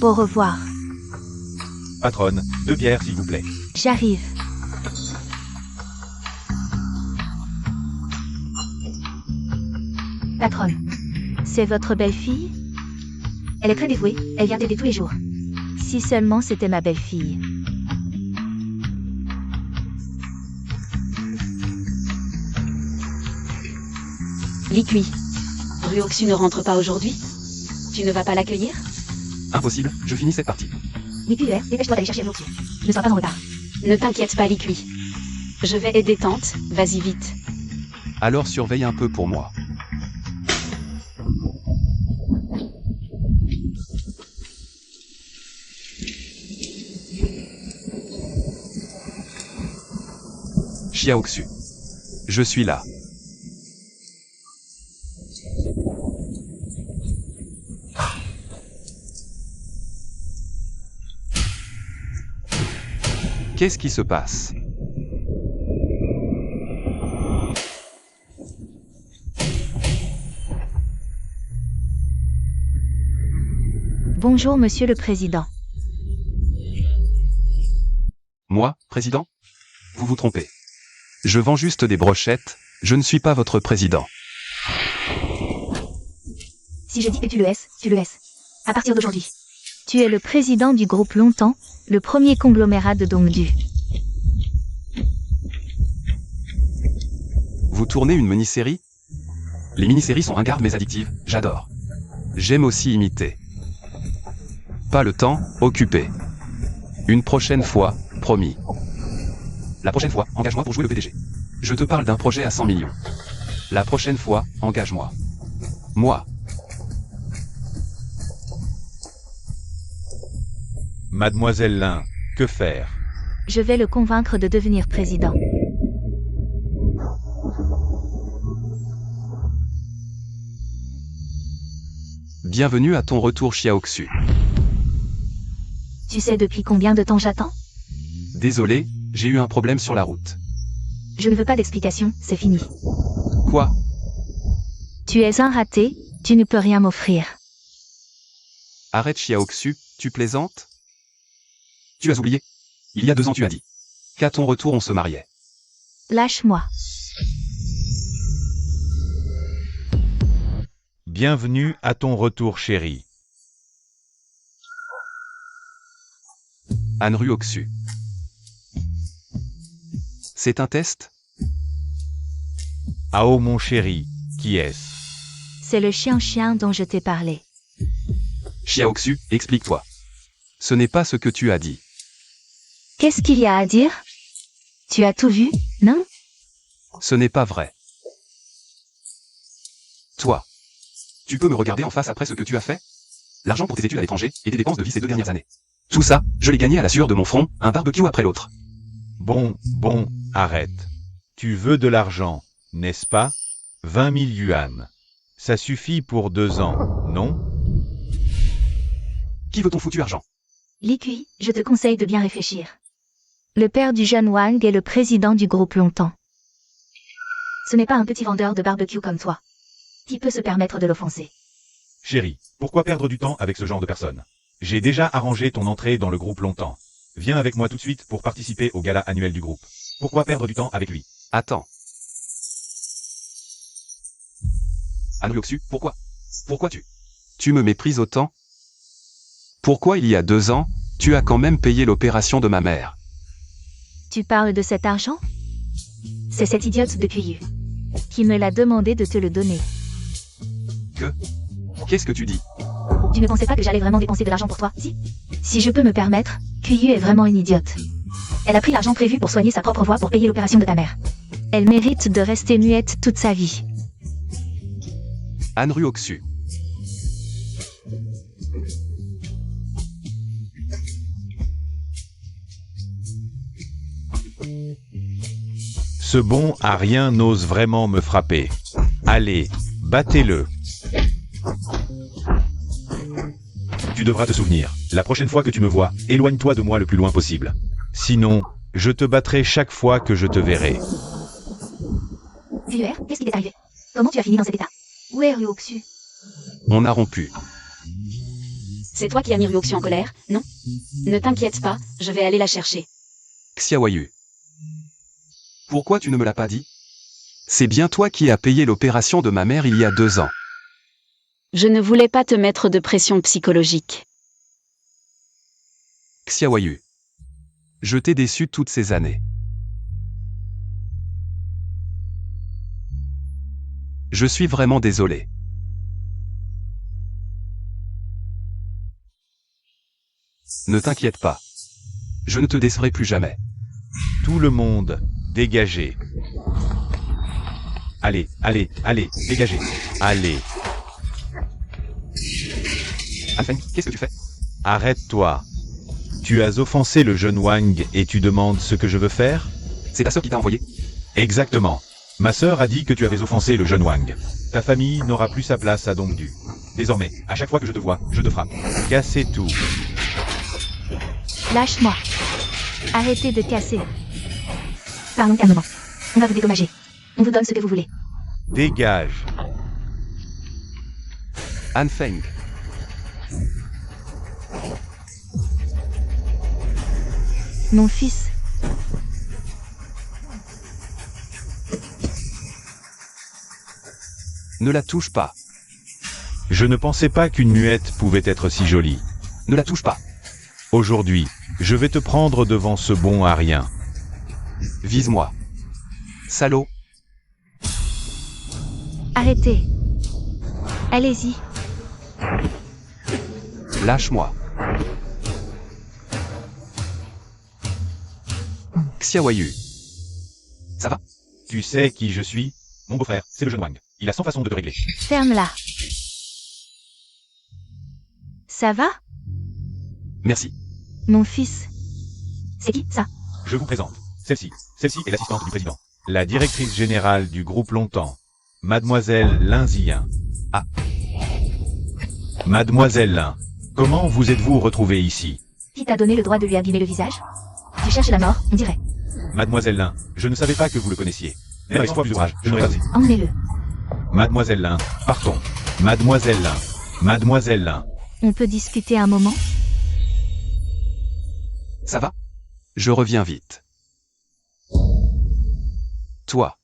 Au revoir. Patronne, 2 bières s'il vous plaît. J'arrive. Patronne, c'est votre belle-fille? Elle est très dévouée, elle vient t'aider tous les jours. Si seulement c'était ma belle-fille. Likui. Ryoxu ne rentre pas aujourd'hui? Tu ne vas pas l'accueillir? Impossible, je finis cette partie. Likui, dépêche-toi d'aller chercher Ryoxu. Ne sois pas en retard. Ne t'inquiète pas, Likui. Je vais aider Tante, vas-y vite. Alors surveille un peu pour moi. Xiaoxu. Je suis là. Qu'est-ce qui se passe? Bonjour, Monsieur le Président. Moi, président? Vous vous trompez. Je vends juste des brochettes, je ne suis pas votre président. Si je dis que tu le laisses, tu le laisses. À partir d'aujourd'hui. Tu es le président du groupe Longtemps, le premier conglomérat de Dongdu. Vous tournez une mini-série? Les mini-séries sont ringardes mais addictives, j'adore. J'aime aussi imiter. Pas le temps, occupé. Une prochaine fois, promis. La prochaine fois, engage-moi pour jouer le PDG. Je te parle d'un projet à 100 millions. La prochaine fois, engage-moi. Moi. Mademoiselle Lin, que faire? Je vais le convaincre de devenir président. Bienvenue à ton retour Xiaoxu. Tu sais depuis combien de temps j'attends? Désolé, j'ai eu un problème sur la route. Je ne veux pas d'explication, c'est fini. Quoi? Tu es un raté, tu ne peux rien m'offrir. Arrête Xiaoxu, tu plaisantes? Tu as oublié? Il y a 2 ans tu as dit qu'à ton retour on se mariait. Lâche-moi. Bienvenue à ton retour, chérie. Anru Oxu. C'est un test? Ao mon chéri, qui est-ce? C'est le chien dont je t'ai parlé. Xiaoxu, explique-toi. Ce n'est pas ce que tu as dit. Qu'est-ce qu'il y a à dire? Tu as tout vu, non? Ce n'est pas vrai. Toi. Tu peux me regarder en face après ce que tu as fait? L'argent pour tes études à l'étranger et tes dépenses de vie ces 2 dernières années. Tout ça, je l'ai gagné à la sueur de mon front, un barbecue après l'autre. Bon, arrête. Tu veux de l'argent, n'est-ce pas? 20 000 yuan. Ça suffit pour 2 ans, non? Qui veut ton foutu argent? Likui, je te conseille de bien réfléchir. Le père du jeune Wang est le président du groupe Longtemps. Ce n'est pas un petit vendeur de barbecue comme toi. Qui peut se permettre de l'offenser? Chérie, pourquoi perdre du temps avec ce genre de personne? J'ai déjà arrangé ton entrée dans le groupe Longtemps. Viens avec moi tout de suite pour participer au gala annuel du groupe. Pourquoi perdre du temps avec lui? Attends. Anru Oxu, pourquoi? Pourquoi tu me méprises autant? Pourquoi il y a 2 ans, tu as quand même payé l'opération de ma mère? Tu parles de cet argent? C'est cette idiote de Kuyu qui me l'a demandé de te le donner. Qu'est-ce que tu dis? Tu ne pensais pas que j'allais vraiment dépenser de l'argent pour toi, si? Si je peux me permettre, Kuyu est vraiment une idiote. Elle a pris l'argent prévu pour soigner sa propre voix pour payer l'opération de ta mère. Elle mérite de rester muette toute sa vie. Anru Oxu. Ce bon à rien n'ose vraiment me frapper. Allez, battez-le. Tu devras te souvenir, la prochaine fois que tu me vois, éloigne-toi de moi le plus loin possible. Sinon, je te battrai chaque fois que je te verrai. Viewer, qu'est-ce qui t'est arrivé? Comment tu as fini dans cet état? Où est Ryoxu? On a rompu. C'est toi qui as mis Ryoxu en colère, non? Ne t'inquiète pas, je vais aller la chercher. Xiaoyu. Pourquoi tu ne me l'as pas dit? C'est bien toi qui as payé l'opération de ma mère il y a 2 ans. Je ne voulais pas te mettre de pression psychologique. Xiaoyu. Je t'ai déçu toutes ces années. Je suis vraiment désolé. Ne t'inquiète pas. Je ne te décevrai plus jamais. Tout le monde, dégagez. Allez, allez, allez, dégagez. Allez, Anfeng, qu'est-ce que tu fais? arrête-toi. Tu as offensé le jeune Wang et tu demandes ce que je veux faire? C'est ta sœur qui t'a envoyé? Exactement. Ma sœur a dit que tu avais offensé le jeune Wang. Ta famille n'aura plus sa place à Dongdu. Désormais, à chaque fois que je te vois, je te frappe. Cassez tout. Lâche-moi. Arrêtez de casser. Parlons calmement. On va vous dédommager. On vous donne ce que vous voulez. Dégage. Anfeng. Mon fils. Ne la touche pas. Je ne pensais pas qu'une muette pouvait être si jolie. Ne la touche pas. Aujourd'hui, je vais te prendre devant ce bon à rien. Vise-moi. Salaud. Arrêtez. Allez-y. Lâche-moi. Xiaoyu. Ça va? Tu sais qui je suis? Mon beau-frère, c'est le jeune Wang. Il a 100 façons de te régler. Ferme-la. Ça va? Merci. Mon fils. C'est qui, ça? Je vous présente. Celle-ci est l'assistante du président. La directrice générale du groupe Longtemps. Mademoiselle Lin Ziyin. Ah. Mademoiselle Lin, comment vous êtes-vous retrouvée ici? Qui t'a donné le droit de lui abîmer le visage? Tu cherches la mort, on dirait. Mademoiselle Lin, je ne savais pas que vous le connaissiez. Même avec 3 plus d'ouvrage, je n'aurais pas osé. Emmenez-le. Mademoiselle Lin, partons. Mademoiselle Lin. Mademoiselle Lin. On peut discuter un moment? Ça va? Je reviens vite. Toi.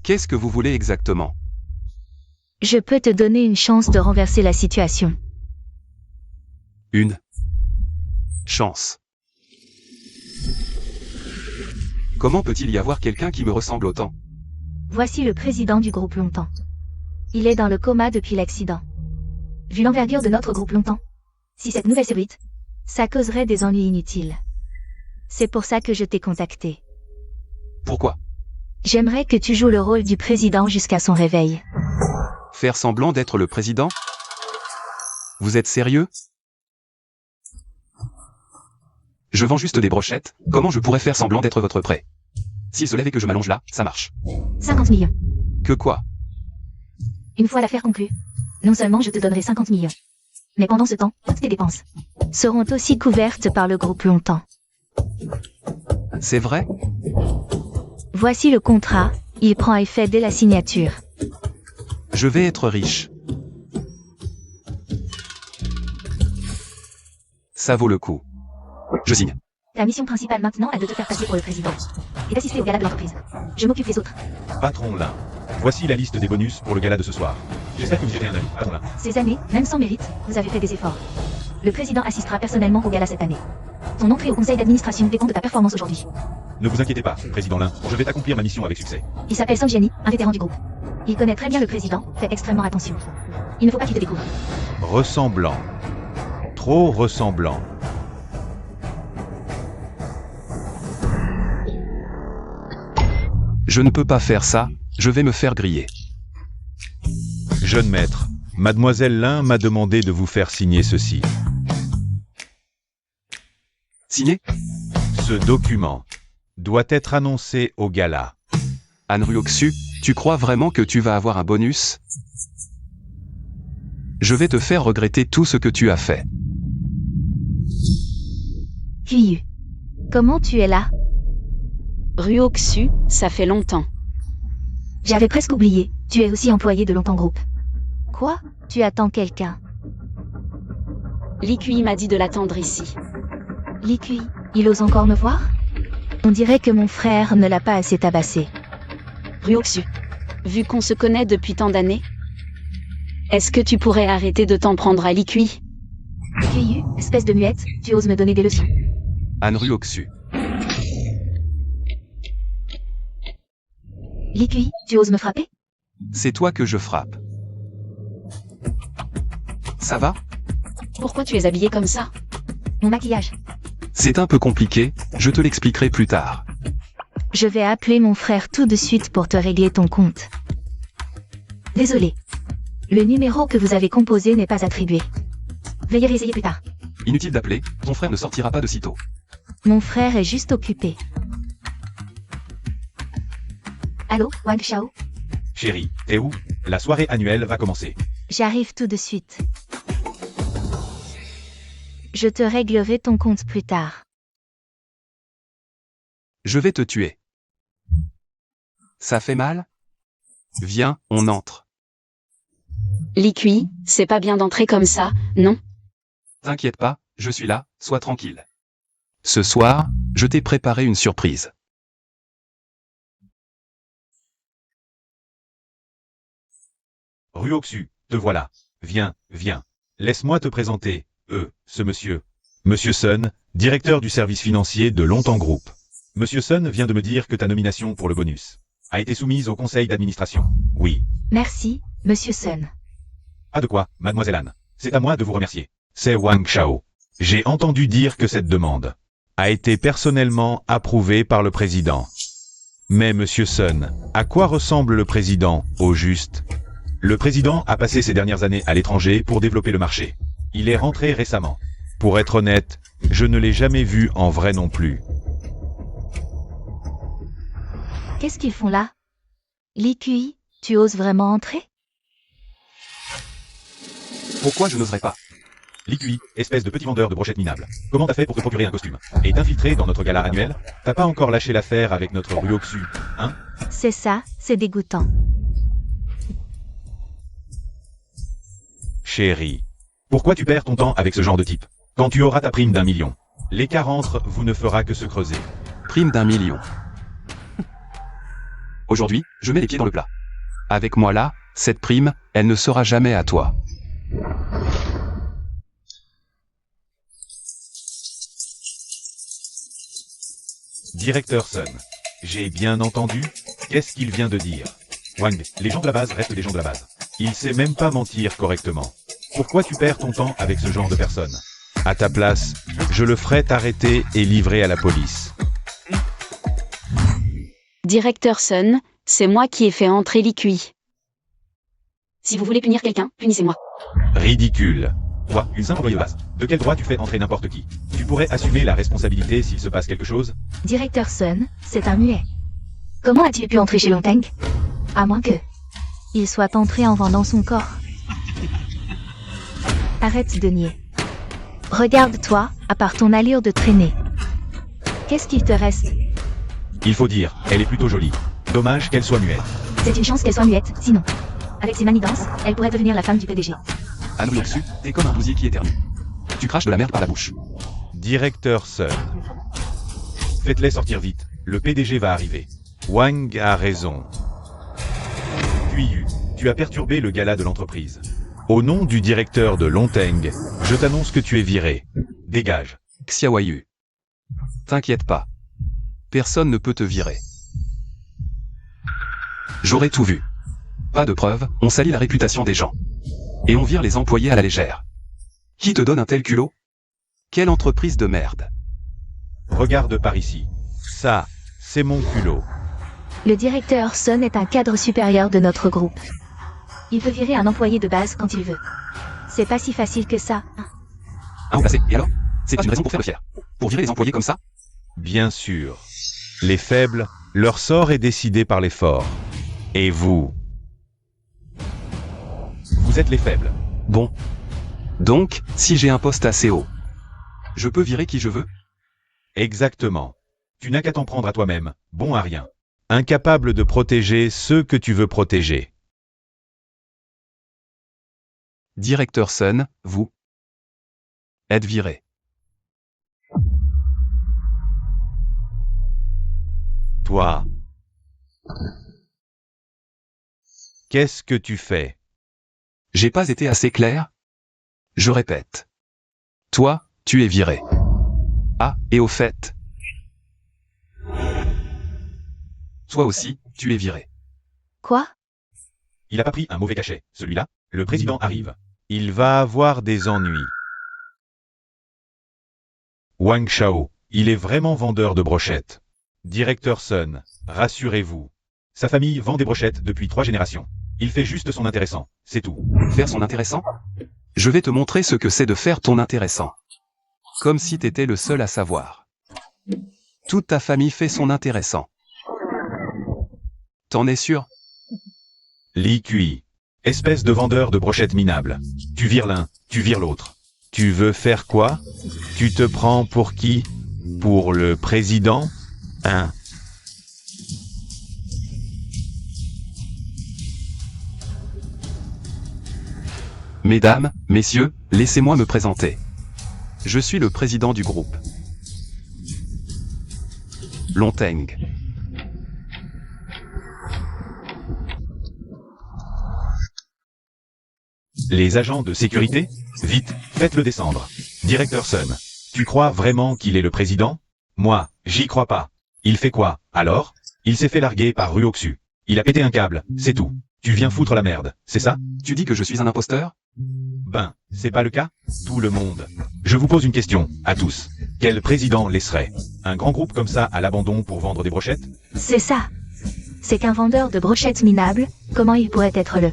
Qu'est-ce que vous voulez exactement? Je peux te donner une chance de renverser la situation. Une chance. Comment peut-il y avoir quelqu'un qui me ressemble autant? Voici le président du groupe Longtemps. Il est dans le coma depuis l'accident. Vu l'envergure de notre groupe Longtemps, si cette nouvelle s'ébruite, ça causerait des ennuis inutiles. C'est pour ça que je t'ai contacté. Pourquoi? J'aimerais que tu joues le rôle du président jusqu'à son réveil. Faire semblant d'être le président? Vous êtes sérieux? Je vends juste des brochettes, comment je pourrais faire semblant d'être votre prêt? S'il se lève et que je m'allonge là, ça marche. 50 millions. Que quoi? Une fois l'affaire conclue, non seulement je te donnerai 50 millions, mais pendant ce temps, toutes tes dépenses seront aussi couvertes par le groupe Longtemps. C'est vrai? Voici le contrat, il prend effet dès la signature. Je vais être riche. Ça vaut le coup. Je signe. Ta mission principale maintenant est de te faire passer pour le président et d'assister au gala de l'entreprise. Je m'occupe des autres. Patron Lin. Voici la liste des bonus pour le gala de ce soir. J'espère que vous y avez un œil, patron Lin. Ces années, même sans mérite, vous avez fait des efforts. Le président assistera personnellement au gala cette année. Ton entrée au conseil d'administration dépend de ta performance aujourd'hui. Ne vous inquiétez pas, président Lin. Je vais accomplir ma mission avec succès. Il s'appelle Sanjiani, un vétéran du groupe. Il connaît très bien le président, fait extrêmement attention. Il ne faut pas qu'il te découvre. Ressemblant. Trop ressemblant. Je ne peux pas faire ça, je vais me faire griller. Jeune maître, Mademoiselle Lin m'a demandé de vous faire signer ceci. Signé? Ce document doit être annoncé au gala. Anryoxu, tu crois vraiment que tu vas avoir un bonus? Je vais te faire regretter tout ce que tu as fait. Kiyu. Comment tu es là? Ryoxu, ça fait longtemps. J'avais presque oublié, tu es aussi employé de Longtemps Group. Quoi? Tu attends quelqu'un? L'IQI m'a dit de l'attendre ici. Liqui, il ose encore me voir? On dirait que mon frère ne l'a pas assez tabassé. Ryoxu. Vu qu'on se connaît depuis tant d'années, est-ce que tu pourrais arrêter de t'en prendre à l'IQI? Kyu, espèce de muette, tu oses me donner des leçons. Anne Ruoxu. Liqui, tu oses me frapper? C'est toi que je frappe. Ça va? Pourquoi tu es habillé comme ça? Mon maquillage. C'est un peu compliqué, je te l'expliquerai plus tard. Je vais appeler mon frère tout de suite pour te régler ton compte. Désolé. Le numéro que vous avez composé n'est pas attribué. Veuillez réessayer plus tard. Inutile d'appeler, ton frère ne sortira pas de sitôt. Mon frère est juste occupé. Allô, Wang Xiao? Chérie, t'es où? La soirée annuelle va commencer. J'arrive tout de suite. Je te réglerai ton compte plus tard. Je vais te tuer. Ça fait mal? Viens, on entre. L'IQI, c'est pas bien d'entrer comme ça, non? T'inquiète pas, je suis là, sois tranquille. Ce soir, je t'ai préparé une surprise. Ruoxu, te voilà. Viens, viens. Laisse-moi te présenter, ce monsieur. Monsieur Sun, directeur du service financier de Longtemps Group. Monsieur Sun vient de me dire que ta nomination pour le bonus a été soumise au conseil d'administration. Oui. Merci, Monsieur Sun. Pas de quoi, mademoiselle Anne. C'est à moi de vous remercier. C'est Wang Xiao. J'ai entendu dire que cette demande a été personnellement approuvée par le président. Mais monsieur Sun, à quoi ressemble le président, au juste? Le président a passé ces dernières années à l'étranger pour développer le marché. Il est rentré récemment. Pour être honnête, je ne l'ai jamais vu en vrai non plus. Qu'est-ce qu'ils font là? Liqui, tu oses vraiment entrer? Pourquoi je n'oserais pas? Liqui, espèce de petit vendeur de brochettes minables. Comment t'as fait pour te procurer un costume? Et t'infiltrer dans notre gala annuel? T'as pas encore lâché l'affaire avec notre Ruoxu, hein? C'est ça, c'est dégoûtant. Chérie, pourquoi tu perds ton temps avec ce genre de type? Quand tu auras ta prime d'1 million, l'écart entre vous ne fera que se creuser. Prime d'1 million. Aujourd'hui, je mets les pieds dans le plat. Avec moi là, cette prime, elle ne sera jamais à toi. Directeur Sun, j'ai bien entendu? Qu'est-ce qu'il vient de dire? Wang, les gens de la base restent des gens de la base. Il sait même pas mentir correctement. Pourquoi tu perds ton temps avec ce genre de personne? À ta place, je le ferais t'arrêter et livrer à la police. Directeur Sun, c'est moi qui ai fait entrer l'IQI. Si vous voulez punir quelqu'un, punissez-moi. Ridicule. Toi, une simple employée de base. De quel droit tu fais entrer n'importe qui? Tu pourrais assumer la responsabilité s'il se passe quelque chose? Directeur Sun, c'est un muet. Comment as-tu pu entrer chez Longteng? À moins que il soit entré en vendant son corps. Arrête de nier. Regarde-toi, à part ton allure de traîner. Qu'est-ce qu'il te reste? Il faut dire, elle est plutôt jolie. Dommage qu'elle soit muette. C'est une chance qu'elle soit muette, sinon. Avec ses manigances, elle pourrait devenir la femme du PDG. Anne Ruoxu, t'es comme un bousier qui éternue. Tu craches de la merde par la bouche. Directeur Sun. Faites-les sortir vite, le PDG va arriver. Wang a raison. Puis, tu as perturbé le gala de l'entreprise. Au nom du directeur de Longteng, je t'annonce que tu es viré. Dégage. Xiaoyu. T'inquiète pas. Personne ne peut te virer. J'aurais tout vu. Pas de preuves, on salit la réputation des gens. Et on vire les employés à la légère. Qui te donne un tel culot? Quelle entreprise de merde. Regarde par ici. Ça, c'est mon culot. Le directeur Sun est un cadre supérieur de notre groupe. Il peut virer un employé de base quand il veut. C'est pas si facile que ça. Un remplacé, et alors? C'est pas une raison pour faire le fier. Pour virer les employés comme ça? Bien sûr. Les faibles, leur sort est décidé par les forts. Et vous? Vous êtes les faibles. Bon. Donc, si j'ai un poste assez haut, je peux virer qui je veux? Exactement. Tu n'as qu'à t'en prendre à toi-même, bon à rien. Incapable de protéger ceux que tu veux protéger. Directeur Sun, vous, Être viré. Toi. Qu'est-ce que tu fais? J'ai pas été assez clair? Je répète. Toi, tu es viré. Ah, et au fait. Toi aussi, tu es viré. Quoi? Il a pas pris un mauvais cachet, celui-là. Le président arrive. Il va avoir des ennuis. Wang Shao, il est vraiment vendeur de brochettes. Directeur Sun, rassurez-vous. Sa famille vend des brochettes depuis 3 générations. Il fait juste son intéressant, c'est tout. Faire son intéressant? Je vais te montrer ce que c'est de faire ton intéressant. Comme si t'étais le seul à savoir. Toute ta famille fait son intéressant. T'en es sûr? Li Kui, espèce de vendeur de brochettes minables. Tu vires l'un, tu vires l'autre. Tu veux faire quoi? Tu te prends pour qui? Pour le président? Hein? Mesdames, messieurs, laissez-moi me présenter. Je suis le président du groupe. Longteng. Les agents de sécurité? Vite, faites-le descendre. Directeur Sun, tu crois vraiment qu'il est le président? Moi, j'y crois pas. Il fait quoi, alors? Il s'est fait larguer par Ruoxu. Il a pété un câble, c'est tout. Tu viens foutre la merde, c'est ça? Tu dis que je suis un imposteur? Ben, c'est pas le cas? Tout le monde. Je vous pose une question, à tous. Quel président laisserait un grand groupe comme ça à l'abandon pour vendre des brochettes? C'est ça. C'est qu'un vendeur de brochettes minables, comment il pourrait être le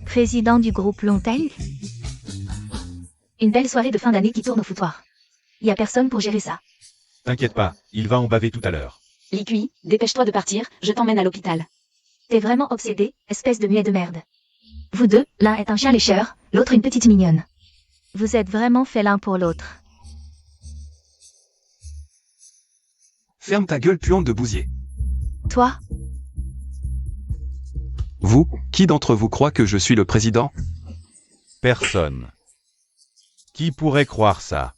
président du groupe Longteng? Une belle soirée de fin d'année qui tourne au foutoir. Y a personne pour gérer ça. T'inquiète pas, il va en baver tout à l'heure. Li Kui, dépêche-toi de partir, je t'emmène à l'hôpital. T'es vraiment obsédé, espèce de muet de merde. Vous deux, l'un est un chien lécheur, l'autre une petite mignonne. Vous êtes vraiment fait l'un pour l'autre. Ferme ta gueule, puante de bousier. Toi? Vous, qui d'entre vous croit que je suis le président? Personne. Qui pourrait croire ça?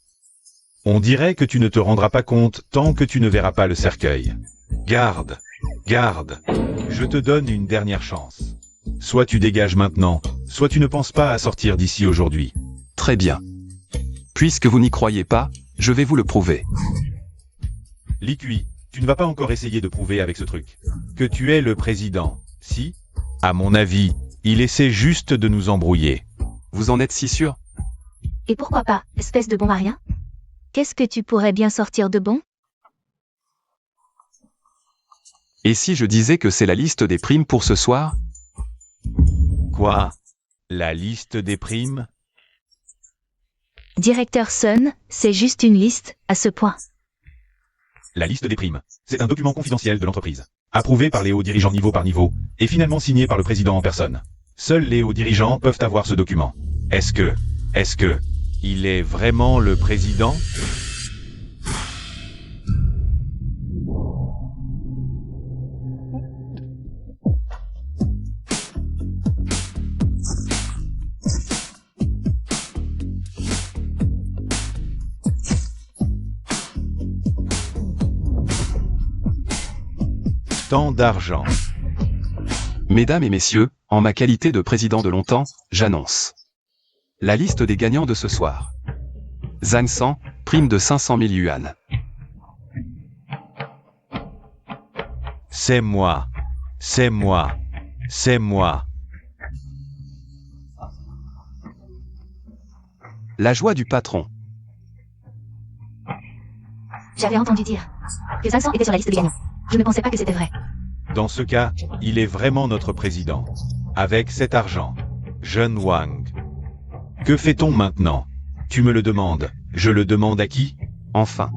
On dirait que tu ne te rendras pas compte tant que tu ne verras pas le cercueil. Garde, garde. Je te donne une dernière chance. Soit tu dégages maintenant, soit tu ne penses pas à sortir d'ici aujourd'hui. Très bien. Puisque vous n'y croyez pas, je vais vous le prouver. Li Kui, tu ne vas pas encore essayer de prouver avec ce truc que tu es le président, si? À mon avis, il essaie juste de nous embrouiller. Vous en êtes si sûr? Et pourquoi pas, espèce de bon à rien? Qu'est-ce que tu pourrais bien sortir de bon? Et si je disais que c'est la liste des primes pour ce soir? Quoi? La liste des primes? Directeur Sun, c'est juste une liste, à ce point. La liste des primes. C'est un document confidentiel de l'entreprise. Approuvé par les hauts dirigeants niveau par niveau, et finalement signé par le président en personne. Seuls les hauts dirigeants peuvent avoir ce document. Est-ce que, il est vraiment le président? Tant d'argent. Mesdames et messieurs, en ma qualité de président de longtemps, j'annonce la liste des gagnants de ce soir. Zhang San, prime de 500 000 yuan. C'est moi. C'est moi. C'est moi. La joie du patron. J'avais entendu dire que 500 était sur la liste des gagnants. Je ne pensais pas que c'était vrai. Dans ce cas, il est vraiment notre président. Avec cet argent. Jeune Wang. Que fait-on maintenant? Tu me le demandes. Je le demande à qui? Enfin.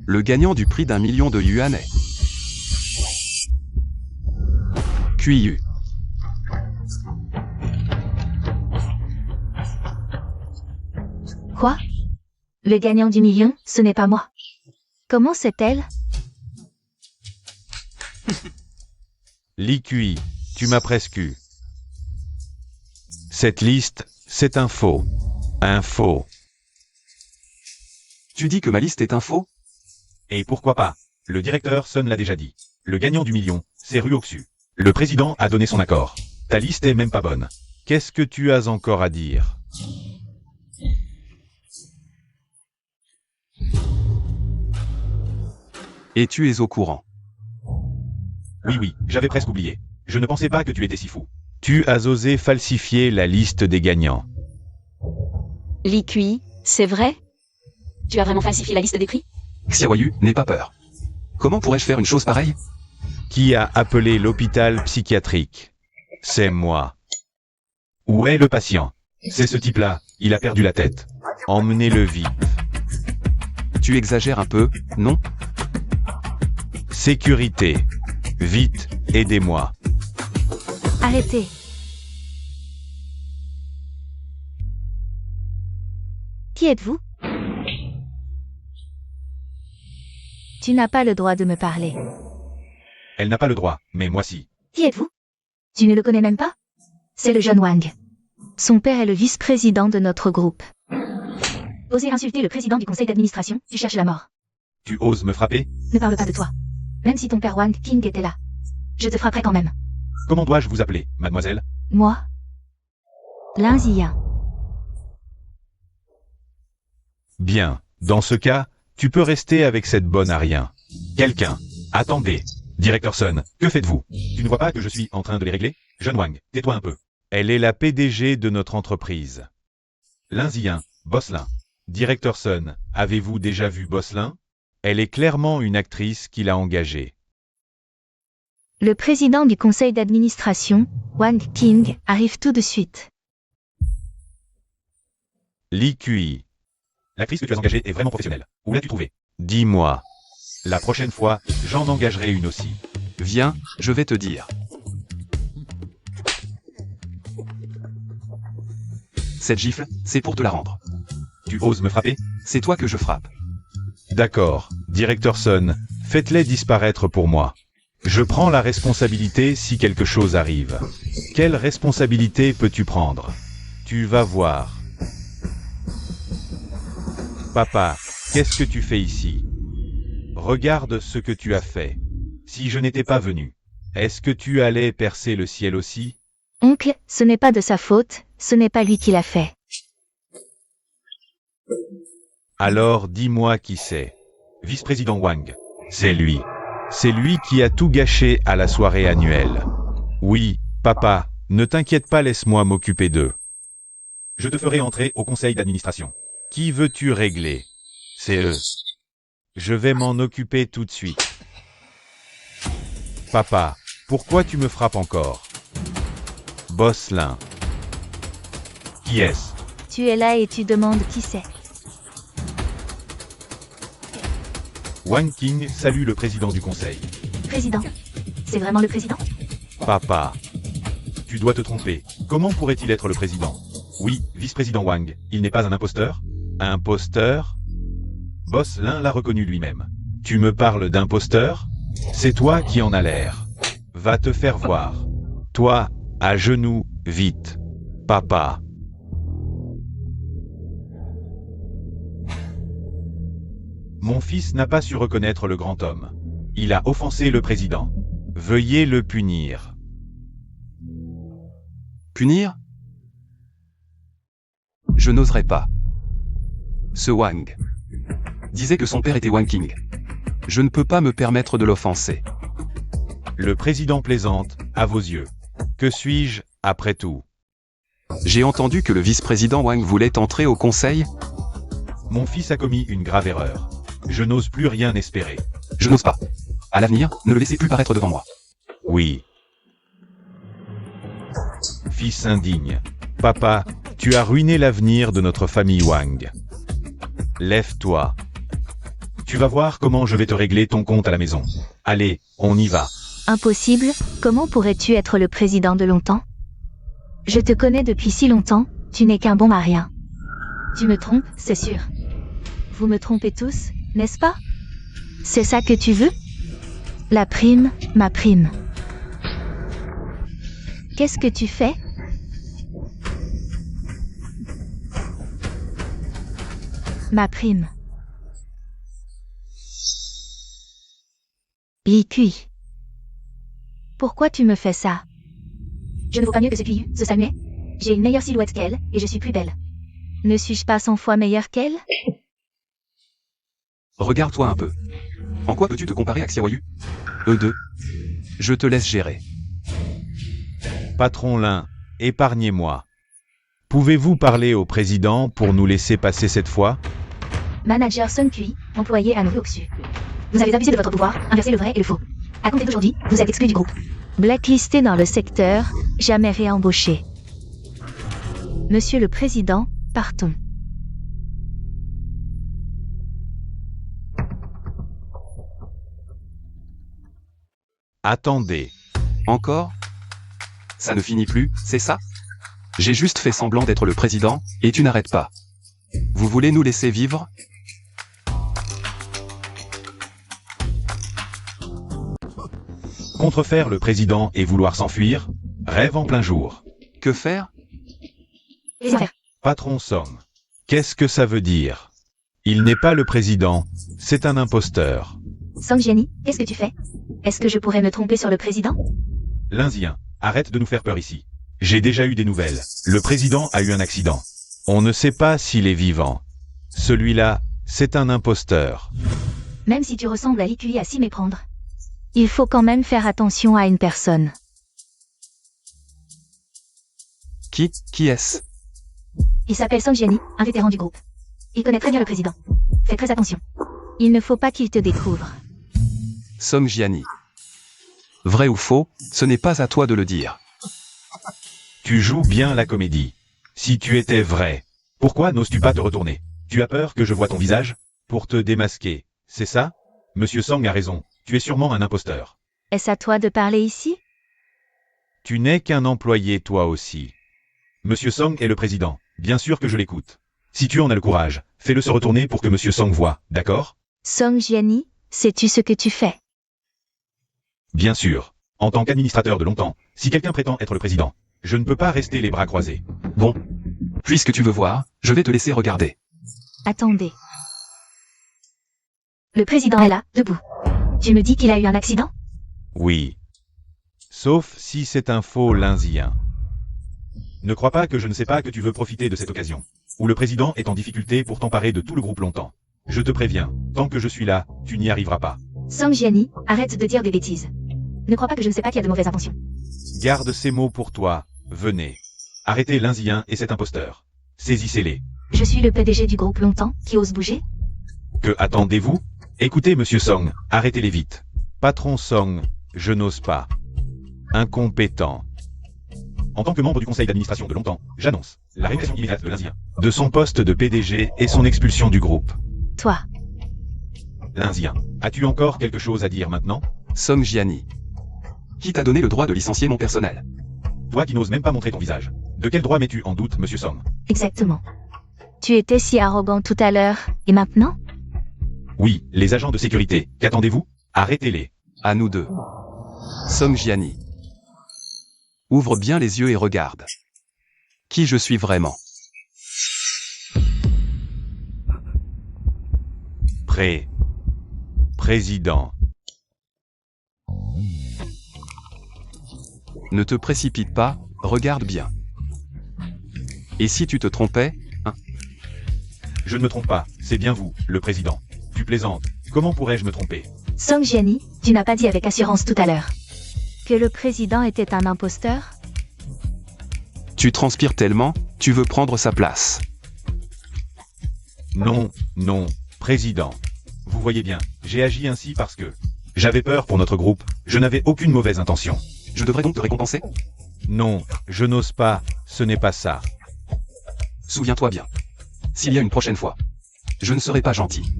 Le gagnant du prix d'1 million de yuan est QIU. Quoi? Le gagnant du million, ce n'est pas moi. Comment c'est-elle? Li Kui, tu m'as presque eu. Cette liste, c'est un faux. Un faux. Tu dis que ma liste est un faux? Et pourquoi pas? Le directeur Sun l'a déjà dit. Le gagnant du million, c'est Ruoxu. Le président a donné son accord. Ta liste est même pas bonne. Qu'est-ce que tu as encore à dire? Et tu es au courant. Oui, j'avais presque oublié. Je ne pensais pas que tu étais si fou. Tu as osé falsifier la liste des gagnants. Li c'est vrai? Tu as vraiment falsifié la liste des prix? Xiaoyu, n'aie pas peur. Comment pourrais-je faire une chose pareille? Qui a appelé l'hôpital psychiatrique? C'est moi. Où est le patient? C'est ce type-là, il a perdu la tête. Emmenez-le vite. Tu exagères un peu, non? Sécurité. Vite, aidez-moi. Arrêtez. Qui êtes-vous? Tu n'as pas le droit de me parler. Elle n'a pas le droit, mais moi si. Qui êtes-vous? Tu ne le connais même pas? C'est le jeune Wang. Son père est le vice-président de notre groupe. Oser insulter le président du conseil d'administration, tu cherches la mort. Tu oses me frapper? Ne parle pas de toi. Même si ton père Wang King était là. Je te frapperai quand même. Comment dois-je vous appeler, mademoiselle? Moi. Lin Ziyan. Bien. Dans ce cas, tu peux rester avec cette bonne à rien. Quelqu'un. Attendez. Directeur Sun, que faites-vous? Tu ne vois pas que je suis en train de les régler? Jeune Wang, tais-toi un peu. Elle est la PDG de notre entreprise. Lin Ziyan, Bosselin. Directeur Sun, avez-vous déjà vu Bosselin? Elle est clairement une actrice qu'il a engagée. Le président du conseil d'administration, Wang King, arrive tout de suite. Li Kui. L'actrice que tu as engagée est vraiment professionnelle. Où l'as-tu trouvée? Dis-moi. La prochaine fois, j'en engagerai une aussi. Viens, je vais te dire. Cette gifle, c'est pour te la rendre. Tu oses me frapper? C'est toi que je frappe. D'accord, directeur Sun, faites-les disparaître pour moi. Je prends la responsabilité si quelque chose arrive. Quelle responsabilité peux-tu prendre? Tu vas voir. Papa, qu'est-ce que tu fais ici? Regarde ce que tu as fait. Si je n'étais pas venu, est-ce que tu allais percer le ciel aussi? Oncle, ce n'est pas de sa faute, ce n'est pas lui qui l'a fait. Alors dis-moi qui c'est. Vice-président Wang. C'est lui. C'est lui qui a tout gâché à la soirée annuelle. Oui, papa, ne t'inquiète pas, laisse-moi m'occuper d'eux. Je te ferai entrer au conseil d'administration. Qui veux-tu régler? C'est eux. Je vais m'en occuper tout de suite. Papa, pourquoi tu me frappes encore? Bosselin. Qui est-ce? Tu es là et tu demandes qui c'est. Wang King salue le président du conseil. Président. C'est vraiment le président? Papa. Tu dois te tromper. Comment pourrait-il être le président? Oui, vice-président Wang. Il n'est pas un imposteur? Imposteur? Bosselin l'a reconnu lui-même. Tu me parles d'imposteur? C'est toi qui en as l'air. Va te faire voir. Toi, à genoux, vite. Papa. Mon fils n'a pas su reconnaître le grand homme. Il a offensé le président. Veuillez le punir. Punir? Je n'oserais pas. Ce Wang disait que son père était Wang King. Je ne peux pas me permettre de l'offenser. Le président plaisante, à vos yeux. Que suis-je, après tout? J'ai entendu que le vice-président Wang voulait entrer au conseil. Mon fils a commis une grave erreur. Je n'ose plus rien espérer. Je n'ose pas. À l'avenir, ne le laissez plus paraître devant moi. Oui. Fils indigne. Papa, tu as ruiné l'avenir de notre famille Wang. Lève-toi. Tu vas voir comment je vais te régler ton compte à la maison. Allez, on y va. Impossible, comment pourrais-tu être le président de longtemps? Je te connais depuis si longtemps, tu n'es qu'un bon marien. Tu me trompes, c'est sûr. Vous me trompez tous, n'est-ce pas? C'est ça que tu veux? La prime, ma prime. Qu'est-ce que tu fais? Ma prime. Likui. Pourquoi tu me fais ça? Je ne vaux pas mieux que ce QI, ce sale muet. J'ai une meilleure silhouette qu'elle, et je suis plus belle. Ne suis-je pas 100 fois meilleure qu'elle? Regarde-toi un peu. En quoi peux-tu te comparer à Xiaoyu? Eux deux. Je te laisse gérer. Patron Lin, épargnez-moi. Pouvez-vous parler au président pour nous laisser passer cette fois? Manager Sun QI, employé à Ryoksu. Vous avez abusé de votre pouvoir, inversé le vrai et le faux. À compter d'aujourd'hui, vous êtes exclu du groupe. Blacklisté dans le secteur, jamais réembauché. Monsieur le Président, partons. Attendez. Encore? Ça ne finit plus, c'est ça? J'ai juste fait semblant d'être le président, et tu n'arrêtes pas. Vous voulez nous laisser vivre? Contrefaire le président et vouloir s'enfuir? Rêve en plein jour. Que faire? Laissez faire. Patron Song. Qu'est-ce que ça veut dire? Il n'est pas le président, c'est un imposteur. Song Jiani, qu'est-ce que tu fais? Est-ce que je pourrais me tromper sur le président? Lindien, arrête de nous faire peur ici. J'ai déjà eu des nouvelles. Le président a eu un accident. On ne sait pas s'il est vivant. Celui-là, c'est un imposteur. Même si tu ressembles à Likui à s'y méprendre. Il faut quand même faire attention à une personne. Qui est-ce? Il s'appelle Song Jiani, un vétéran du groupe. Il connaît très bien le président. Fais très attention. Il ne faut pas qu'il te découvre. Song Jiani. Vrai ou faux, ce n'est pas à toi de le dire. Tu joues bien la comédie. Si tu étais vrai, pourquoi n'oses-tu pas te retourner? Tu as peur que je voie ton visage? Pour te démasquer, c'est ça? Monsieur Song a raison, tu es sûrement un imposteur. Est-ce à toi de parler ici? Tu n'es qu'un employé toi aussi. Monsieur Song est le président, bien sûr que je l'écoute. Si tu en as le courage, fais-le se retourner pour que Monsieur Song voie, d'accord? Song Jiani, sais-tu ce que tu fais? Bien sûr. En tant qu'administrateur de longtemps, si quelqu'un prétend être le président, je ne peux pas rester les bras croisés. Bon. Puisque tu veux voir, je vais te laisser regarder. Attendez. Le président est là, debout. Tu me dis qu'il a eu un accident? Oui. Sauf si c'est un faux lindien. Ne crois pas que je ne sais pas que tu veux profiter de cette occasion, où le président est en difficulté pour t'emparer de tout le groupe longtemps. Je te préviens, tant que je suis là, tu n'y arriveras pas. Song Jiani, arrête de dire des bêtises. Ne crois pas que je ne sais pas qu'il y a de mauvaises intentions. Garde ces mots pour toi, venez. Arrêtez l'Indien et cet imposteur. Saisissez-les. Je suis le PDG du groupe longtemps, qui ose bouger? Que attendez-vous? Écoutez, Monsieur Song, arrêtez-les vite. Patron Song, je n'ose pas. Incompétent. En tant que membre du conseil d'administration de longtemps, j'annonce la révocation immédiate de l'Indien. De son poste de PDG et son expulsion du groupe. Toi. L'Indien, as-tu encore quelque chose à dire maintenant? Song Jiani. Qui t'a donné le droit de licencier mon personnel? Toi qui n'oses même pas montrer ton visage. De quel droit mets-tu en doute, Monsieur Song? Exactement. Tu étais si arrogant tout à l'heure, et maintenant? Oui, les agents de sécurité, qu'attendez-vous? Arrêtez-les. À nous deux. Song Jiani. Ouvre bien les yeux et regarde. Qui je suis vraiment? Président. Ne te précipite pas, regarde bien. Et si tu te trompais, hein? Je ne me trompe pas, c'est bien vous, le président. Tu plaisantes, comment pourrais-je me tromper? Song Jiani, tu n'as pas dit avec assurance tout à l'heure que le président était un imposteur? Tu transpires tellement, tu veux prendre sa place. Non, président. Vous voyez bien, j'ai agi ainsi parce que j'avais peur pour notre groupe, je n'avais aucune mauvaise intention. Je devrais donc te récompenser? Non, je n'ose pas, ce n'est pas ça. Souviens-toi bien. S'il y a une prochaine fois, je ne serai pas gentil.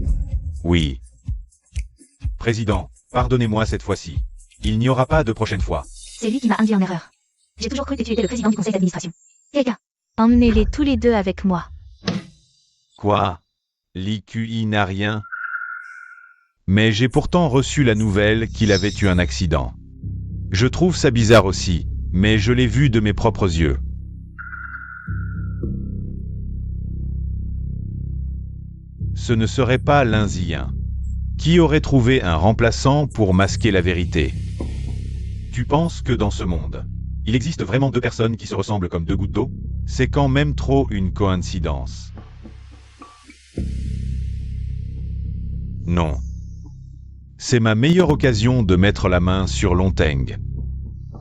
Oui. Président, pardonnez-moi cette fois-ci. Il n'y aura pas de prochaine fois. C'est lui qui m'a induit en erreur. J'ai toujours cru que tu étais le président du conseil d'administration. Quelqu'un. Emmenez-les tous les deux avec moi. Quoi? L'IQI n'a rien? Mais j'ai pourtant reçu la nouvelle qu'il avait eu un accident. Je trouve ça bizarre aussi, mais je l'ai vu de mes propres yeux. Ce ne serait pas l'Inzien. Qui aurait trouvé un remplaçant pour masquer la vérité? Tu penses que dans ce monde, il existe vraiment deux personnes qui se ressemblent comme deux gouttes d'eau? C'est quand même trop une coïncidence. Non. C'est ma meilleure occasion de mettre la main sur Lonteng.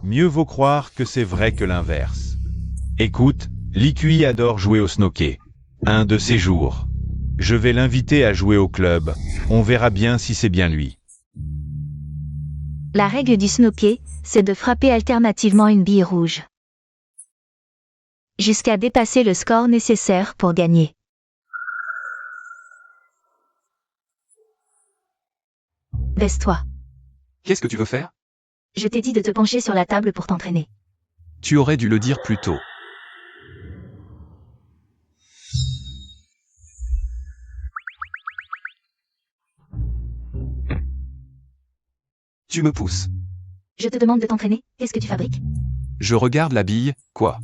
Mieux vaut croire que c'est vrai que l'inverse. Écoute, Li adore jouer au snooker. Un de ces jours. Je vais l'inviter à jouer au club. On verra bien si c'est bien lui. La règle du snooker, c'est de frapper alternativement une bille rouge. Jusqu'à dépasser le score nécessaire pour gagner. Baisse-toi. Qu'est-ce que tu veux faire? Je t'ai dit de te pencher sur la table pour t'entraîner. Tu aurais dû le dire plus tôt. Tu me pousses. Je te demande de t'entraîner, qu'est-ce que tu fabriques? Je regarde la bille, quoi?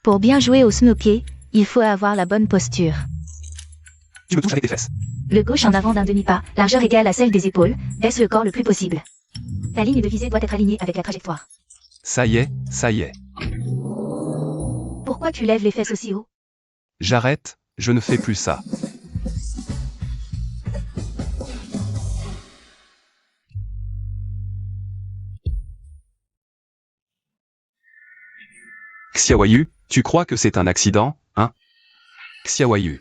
Pour bien jouer au snooker, il faut avoir la bonne posture. Tu me touches avec tes fesses. Le gauche en avant d'un demi-pas, largeur égale à celle des épaules, baisse le corps le plus possible. Ta ligne de visée doit être alignée avec la trajectoire. Ça y est, ça y est. Pourquoi tu lèves les fesses aussi haut? J'arrête, je ne fais plus ça. Xiaoyu, tu crois que c'est un accident, hein? Xiaoyu.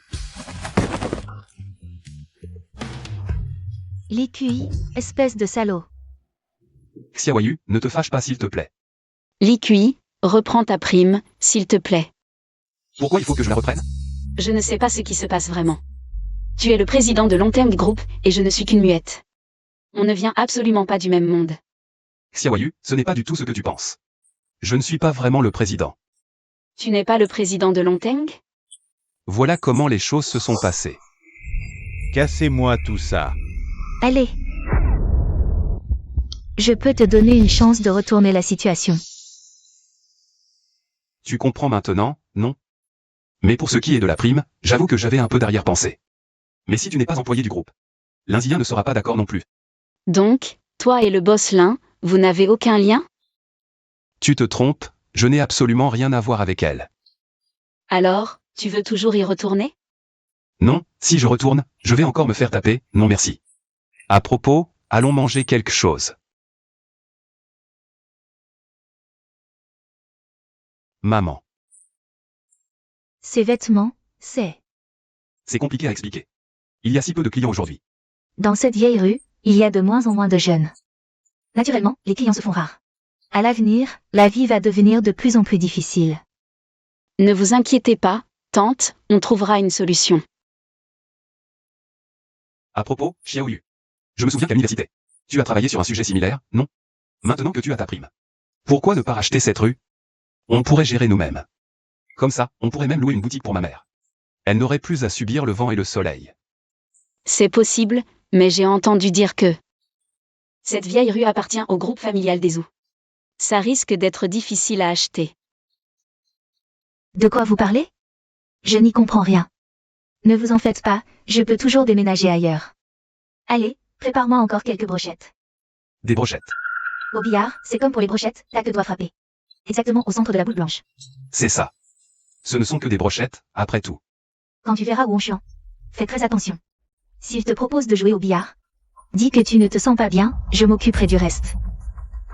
Li Kui, espèce de salaud. Xiaoyu, ne te fâche pas s'il te plaît. Li Kui, reprends ta prime, s'il te plaît. Pourquoi il faut que je la reprenne? Je ne sais pas ce qui se passe vraiment. Tu es le président de Long Term Group, et je ne suis qu'une muette. On ne vient absolument pas du même monde. Xiaoyu, ce n'est pas du tout ce que tu penses. Je ne suis pas vraiment le président. Tu n'es pas le président de Longteng? Voilà comment les choses se sont passées. Cassez-moi tout ça. Allez. Je peux te donner une chance de retourner la situation. Tu comprends maintenant, non? Mais pour ce qui est de la prime, j'avoue que j'avais un peu d'arrière-pensée. Mais si tu n'es pas employé du groupe, l'Indien ne sera pas d'accord non plus. Donc, toi et le boss Lin, vous n'avez aucun lien? Tu te trompes, je n'ai absolument rien à voir avec elle. Alors, tu veux toujours y retourner? Non, si je retourne, je vais encore me faire taper, non merci. À propos, allons manger quelque chose. Maman. Ces vêtements, c'est... C'est compliqué à expliquer. Il y a si peu de clients aujourd'hui. Dans cette vieille rue, il y a de moins en moins de jeunes. Naturellement, les clients se font rares. À l'avenir, la vie va devenir de plus en plus difficile. Ne vous inquiétez pas, tante, on trouvera une solution. À propos, Xiaoyu. Je me souviens qu'à l'université, tu as travaillé sur un sujet similaire, non? Maintenant que tu as ta prime. Pourquoi ne pas racheter cette rue? On pourrait gérer nous-mêmes. Comme ça, on pourrait même louer une boutique pour ma mère. Elle n'aurait plus à subir le vent et le soleil. C'est possible, mais j'ai entendu dire que cette vieille rue appartient au groupe familial des Zhou. Ça risque d'être difficile à acheter. De quoi vous parlez? Je n'y comprends rien. Ne vous en faites pas, je peux toujours déménager ailleurs. Allez, prépare-moi encore quelques brochettes. Des brochettes. Au billard, c'est comme pour les brochettes, ta queue doit frapper. Exactement au centre de la boule blanche. C'est ça. Ce ne sont que des brochettes, après tout. Quand tu verras où on chante, fais très attention. S'il te propose de jouer au billard, dis que tu ne te sens pas bien, je m'occuperai du reste.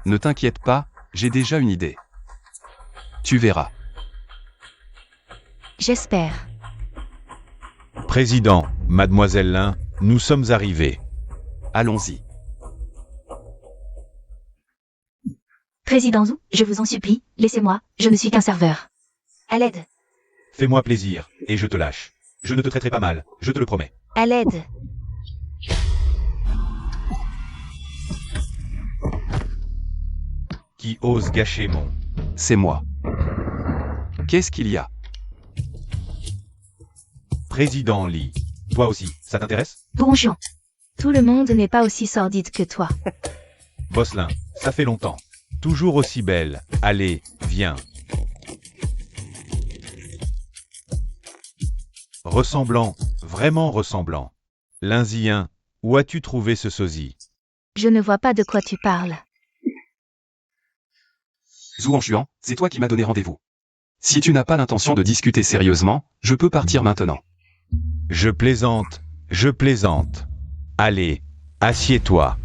Ne t'inquiète pas, j'ai déjà une idée. Tu verras. J'espère. Président, mademoiselle Lin, nous sommes arrivés. Allons-y. Président Zhou, je vous en supplie, laissez-moi, je ne suis qu'un serveur. À l'aide. Fais-moi plaisir, et je te lâche. Je ne te traiterai pas mal, je te le promets. À l'aide. Qui ose gâcher mon... C'est moi. Qu'est-ce qu'il y a? Président Li. Toi aussi, ça t'intéresse? Bonjour. Tout le monde n'est pas aussi sordide que toi. Bosselin, ça fait longtemps. Toujours aussi belle. Allez, viens. Ressemblant, vraiment ressemblant. Linzien, où as-tu trouvé ce sosie? Je ne vois pas de quoi tu parles. Zhou Juan, c'est toi qui m'as donné rendez-vous. Si tu n'as pas l'intention de discuter sérieusement, je peux partir maintenant. Je plaisante, je plaisante. Allez, assieds-toi.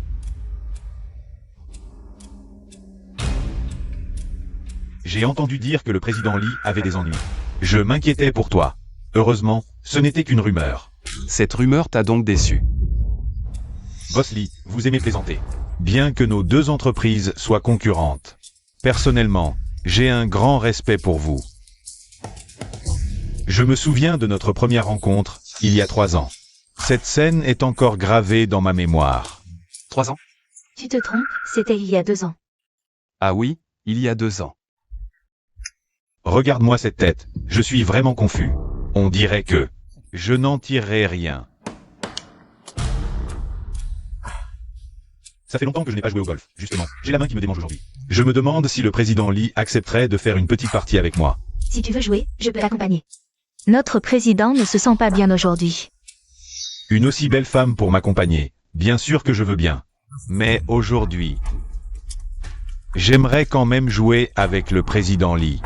J'ai entendu dire que le président Lee avait des ennuis. Je m'inquiétais pour toi. Heureusement, ce n'était qu'une rumeur. Cette rumeur t'a donc déçu. Boss Lee, vous aimez plaisanter. Bien que nos deux entreprises soient concurrentes. Personnellement, j'ai un grand respect pour vous. Je me souviens de notre première rencontre, il y a 3 ans. Cette scène est encore gravée dans ma mémoire. 3 ans? Tu te trompes, c'était il y a 2 ans. Ah oui, il y a 2 ans. Regarde-moi cette tête, je suis vraiment confus. On dirait que je n'en tirerai rien. Ça fait longtemps que je n'ai pas joué au golf, justement. J'ai la main qui me démange aujourd'hui. Je me demande si le président Lee accepterait de faire une petite partie avec moi. Si tu veux jouer, je peux t'accompagner. Notre président ne se sent pas bien aujourd'hui. Une aussi belle femme pour m'accompagner. Bien sûr que je veux bien. Mais aujourd'hui, j'aimerais quand même jouer avec le président Lee.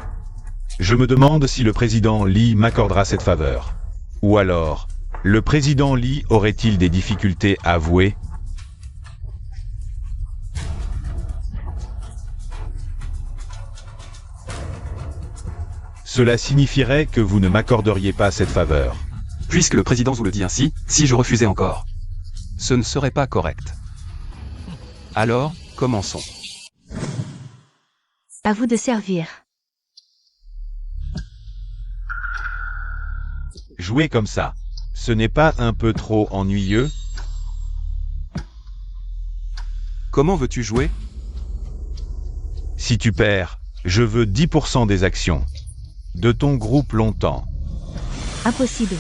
Je me demande si le président Lee m'accordera cette faveur. Ou alors, le président Lee aurait-il des difficultés à avouer? Cela signifierait que vous ne m'accorderiez pas cette faveur. Puisque le président vous le dit ainsi, si je refusais encore, ce ne serait pas correct. Alors, commençons. À vous de servir. Jouer comme ça, ce n'est pas un peu trop ennuyeux? Comment veux-tu jouer? Si tu perds, je veux 10% des actions. De ton groupe longtemps. Impossible.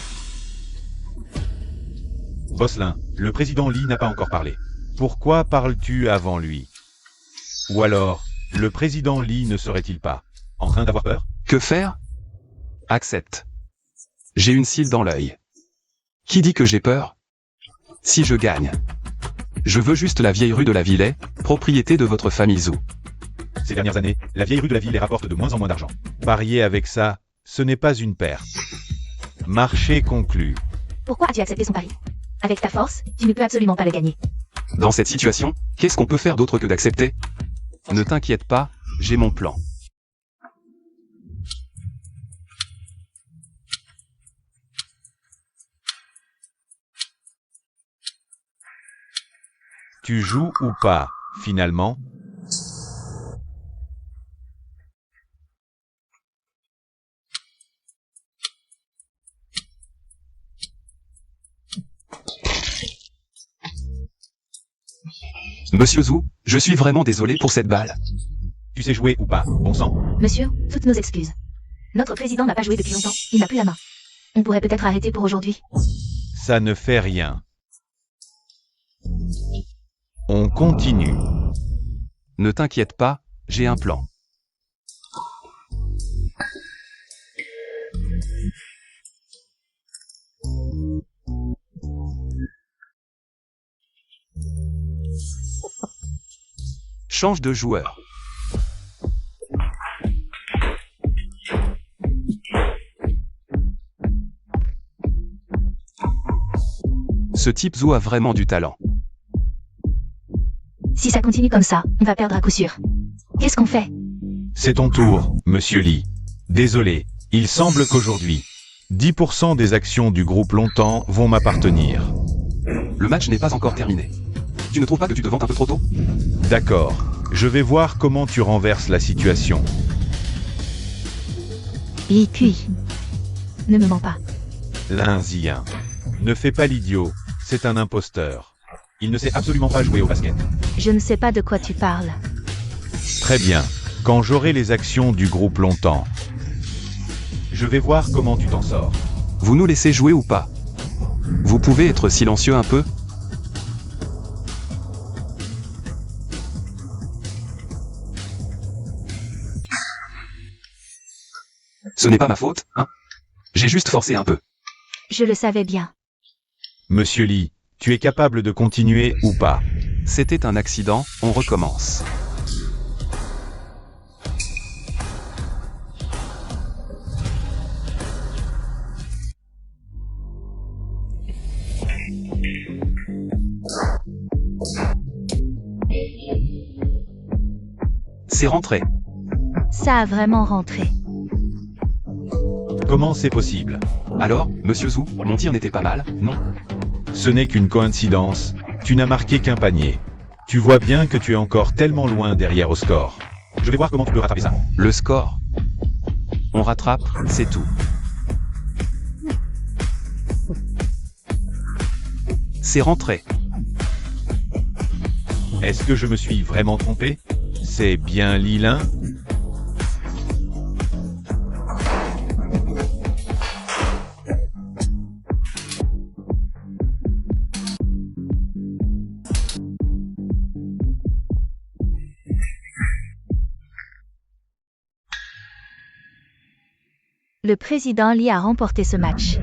Bosselin, le président Lee n'a pas encore parlé. Pourquoi parles-tu avant lui? Ou alors, le président Lee ne serait-il pas en train d'avoir peur? Que faire? Accepte. J'ai une cile dans l'œil. Qui dit que j'ai peur? Si je gagne. Je veux juste la vieille rue de la Villette, propriété de votre famille Zhou. Ces dernières années, la vieille rue de la ville les rapporte de moins en moins d'argent. Parier avec ça, ce n'est pas une perte. Marché conclu. Pourquoi as-tu accepté son pari? Avec ta force, tu ne peux absolument pas le gagner. Dans cette situation, qu'est-ce qu'on peut faire d'autre que d'accepter? Ne t'inquiète pas, j'ai mon plan. Tu joues ou pas, finalement? Monsieur Zhou, je suis vraiment désolé pour cette balle. Tu sais jouer ou pas, bon sang? Monsieur, toutes nos excuses. Notre président n'a pas joué depuis longtemps, il n'a plus la main. On pourrait peut-être arrêter pour aujourd'hui. Ça ne fait rien. On continue. Ne t'inquiète pas, j'ai un plan. Change de joueur. Ce type Zhou a vraiment du talent. Si ça continue comme ça, on va perdre à coup sûr. Qu'est-ce qu'on fait? C'est ton tour, monsieur Lee. Désolé, il semble qu'aujourd'hui, 10% des actions du groupe longtemps vont m'appartenir. Le match n'est pas encore terminé. Tu ne trouves pas que tu te vantes un peu trop tôt? D'accord, je vais voir comment tu renverses la situation. Cuit. Ne me mens pas. Linzien. Ne fais pas l'idiot, c'est un imposteur. Il ne sait absolument pas jouer au basket. Je ne sais pas de quoi tu parles. Très bien, quand j'aurai les actions du groupe longtemps, je vais voir comment tu t'en sors. Vous nous laissez jouer ou pas? Vous pouvez être silencieux un peu? Ce n'est pas ma faute, hein? J'ai juste forcé un peu. Je le savais bien. Monsieur Lee, tu es capable de continuer ou pas? C'était un accident, on recommence. C'est rentré. Ça a vraiment rentré. Comment c'est possible? Alors, monsieur Zhu, mon tir n'était pas mal, non? Ce n'est qu'une coïncidence. Tu n'as marqué qu'un panier. Tu vois bien que tu es encore tellement loin derrière au score. Je vais voir comment tu peux rattraper ça. Le score. On rattrape, c'est tout. C'est rentré. Est-ce que je me suis vraiment trompé? C'est bien Lilin? Le président Lee a remporté ce match.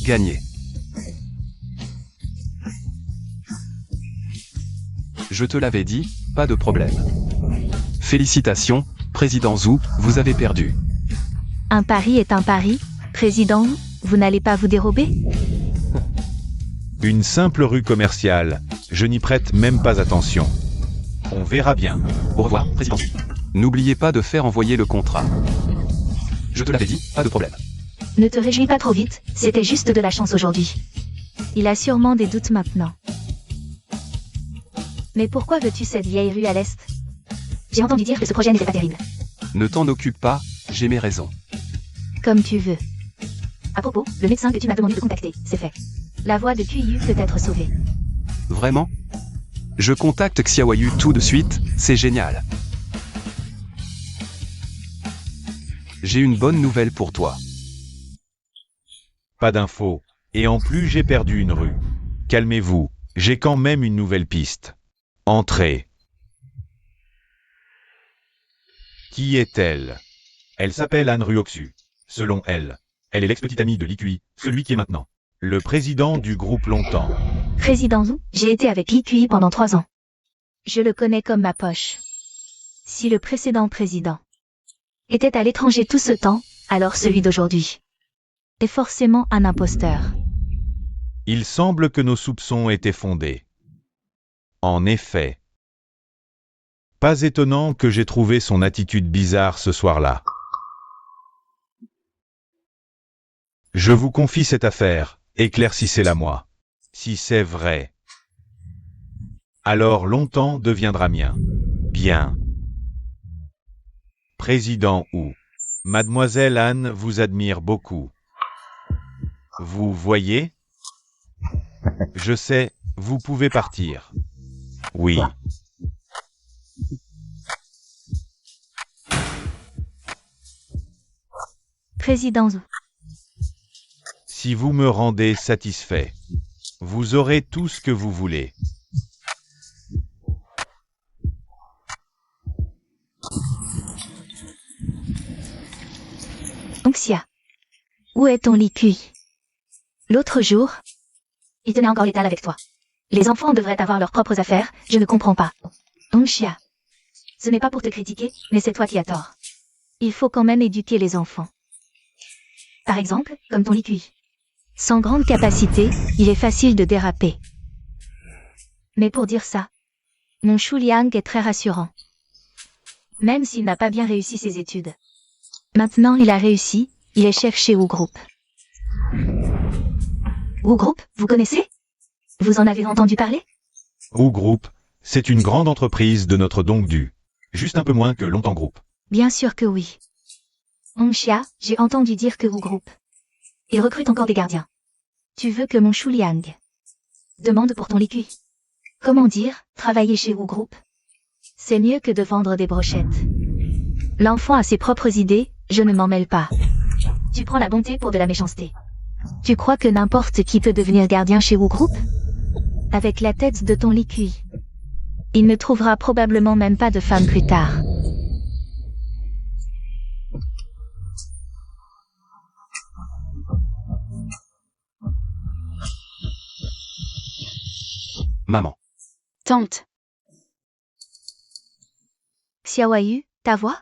Gagné. Je te l'avais dit, pas de problème. Félicitations, président Zhu, vous avez perdu. Un pari est un pari. Président, vous n'allez pas vous dérober? Une simple rue commerciale. Je n'y prête même pas attention. On verra bien. Au revoir, président Zhu. N'oubliez pas de faire envoyer le contrat. Je te l'avais dit, pas de problème. Ne te réjouis pas trop vite, c'était juste de la chance aujourd'hui. Il a sûrement des doutes maintenant. Mais pourquoi veux-tu cette vieille rue à l'est? J'ai entendu dire que ce projet n'était pas terrible. Ne t'en occupe pas, j'ai mes raisons. Comme tu veux. À propos, le médecin que tu m'as demandé de contacter, c'est fait. La voix de QIU peut être sauvée. Vraiment? Je contacte Xiaoyu tout de suite, c'est génial. J'ai une bonne nouvelle pour toi. Pas d'infos. Et en plus j'ai perdu une rue. Calmez-vous, j'ai quand même une nouvelle piste. Entrez. Qui est-elle? Elle s'appelle Anne Ruoxu. Selon elle, elle est l'ex-petite amie de Lee Kui, celui qui est maintenant le président du groupe longtemps. Président Zhu, j'ai été avec Lee Kui pendant 3 ans. Je le connais comme ma poche. Si le précédent président était à l'étranger tout ce temps, alors celui d'aujourd'hui est forcément un imposteur. Il semble que nos soupçons étaient fondés. En effet. Pas étonnant que j'ai trouvé son attitude bizarre ce soir-là. Je vous confie cette affaire, éclaircissez-la moi. Si c'est vrai, alors longtemps deviendra mien. Bien. Président Wu, Mademoiselle Anne vous admire beaucoup. Vous voyez? Je sais, vous pouvez partir. Oui. Président Zhu. Si vous me rendez satisfait, vous aurez tout ce que vous voulez. Xia. Où est ton Lee Kui? L'autre jour, il tenait encore l'étal avec toi. Les enfants devraient avoir leurs propres affaires, je ne comprends pas. Xia. Ce n'est pas pour te critiquer, mais c'est toi qui as tort. Il faut quand même éduquer les enfants. Par exemple, comme ton Lee Kui. Sans grande capacité, il est facile de déraper. Mais pour dire ça, mon Shu Liang est très rassurant. Même s'il n'a pas bien réussi ses études. Maintenant il a réussi, il est chef chez Wu Group. Wu Group, vous connaissez? Vous en avez entendu parler? Wu Group, c'est une grande entreprise de notre Dongdu. juste un peu moins que Longtemps Group. Bien sûr que oui. Xia, j'ai entendu dire que Wu Group. Il recrute encore des gardiens. Tu veux que mon Shu Liang demande pour ton Lee Kui. Comment dire, travailler chez Wu Group? C'est mieux que de vendre des brochettes. L'enfant a ses propres idées, je ne m'en mêle pas. Tu prends la bonté pour de la méchanceté. Tu crois que n'importe qui peut devenir gardien chez Wu Group? Avec la tête de ton Lee Kui. Il ne trouvera probablement même pas de femme plus tard. Maman. Tante, Xiaoyu, ta voix?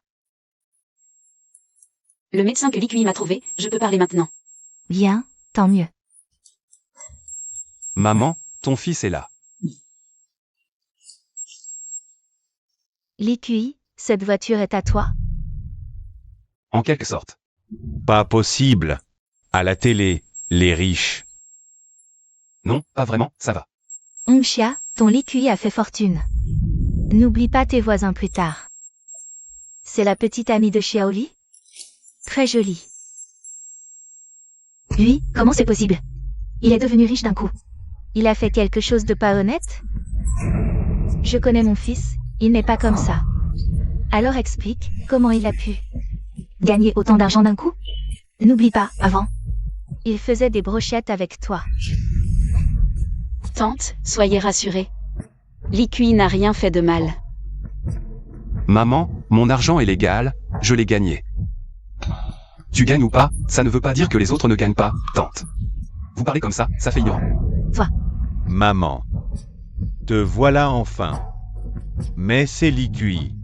le médecin que Li Kui m'a trouvé, je peux parler maintenant. Bien, tant mieux. Maman, ton fils est là. Li Kui, cette voiture est à toi? En quelque sorte. Pas possible. À la télé, les riches. Non, pas vraiment, ça va. Hongxia, ton Li Kui a fait fortune. N'oublie pas tes voisins plus tard. C'est la petite amie de Xiaoli? Très jolie. Lui, comment c'est possible? Il est devenu riche d'un coup. Il a fait quelque chose de pas honnête? Je connais mon fils, il n'est pas comme ça. Alors explique, comment il a pu gagner autant d'argent d'un coup? N'oublie pas, avant, il faisait des brochettes avec toi. Tante, soyez rassurée. Li Kui n'a rien fait de mal. Maman, mon argent est légal, je l'ai gagné. Tu gagnes ou pas, ça ne veut pas dire que les autres ne gagnent pas, tante. Vous parlez comme ça fait ignorant. Maman. Te voilà enfin. Mais c'est Li Kui.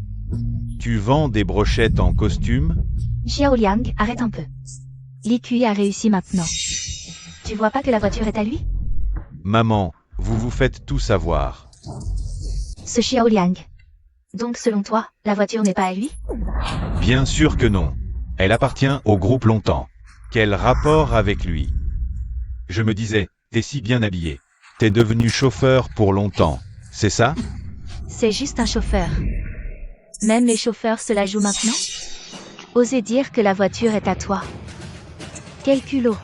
Tu vends des brochettes en costume? Xiaoliang, arrête un peu. Li Kui a réussi maintenant. Tu vois pas que la voiture est à lui? Maman, vous vous faites tout savoir. Ce Xiaoliang. Donc selon toi, la voiture n'est pas à lui? Bien sûr que non. Elle appartient au groupe longtemps. Quel rapport avec lui? Je me disais, t'es si bien habillé. T'es devenu chauffeur pour longtemps, c'est ça? C'est juste un chauffeur. Même les chauffeurs se la jouent maintenant? Osez dire que la voiture est à toi. Quel culot.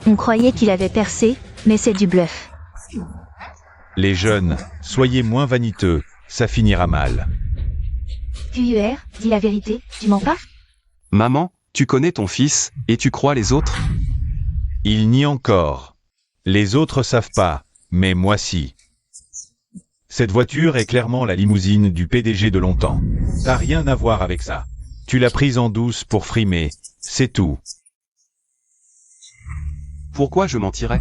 On croyait qu'il avait percé, mais c'est du bluff. Les jeunes, soyez moins vaniteux, ça finira mal. QUR, dis la vérité, tu mens pas? Maman, tu connais ton fils, et tu crois les autres? Il nie encore. Les autres savent pas, mais moi si. Cette voiture est clairement la limousine du PDG de longtemps. T'as rien à voir avec ça. Tu l'as prise en douce pour frimer, c'est tout. Pourquoi je mentirais?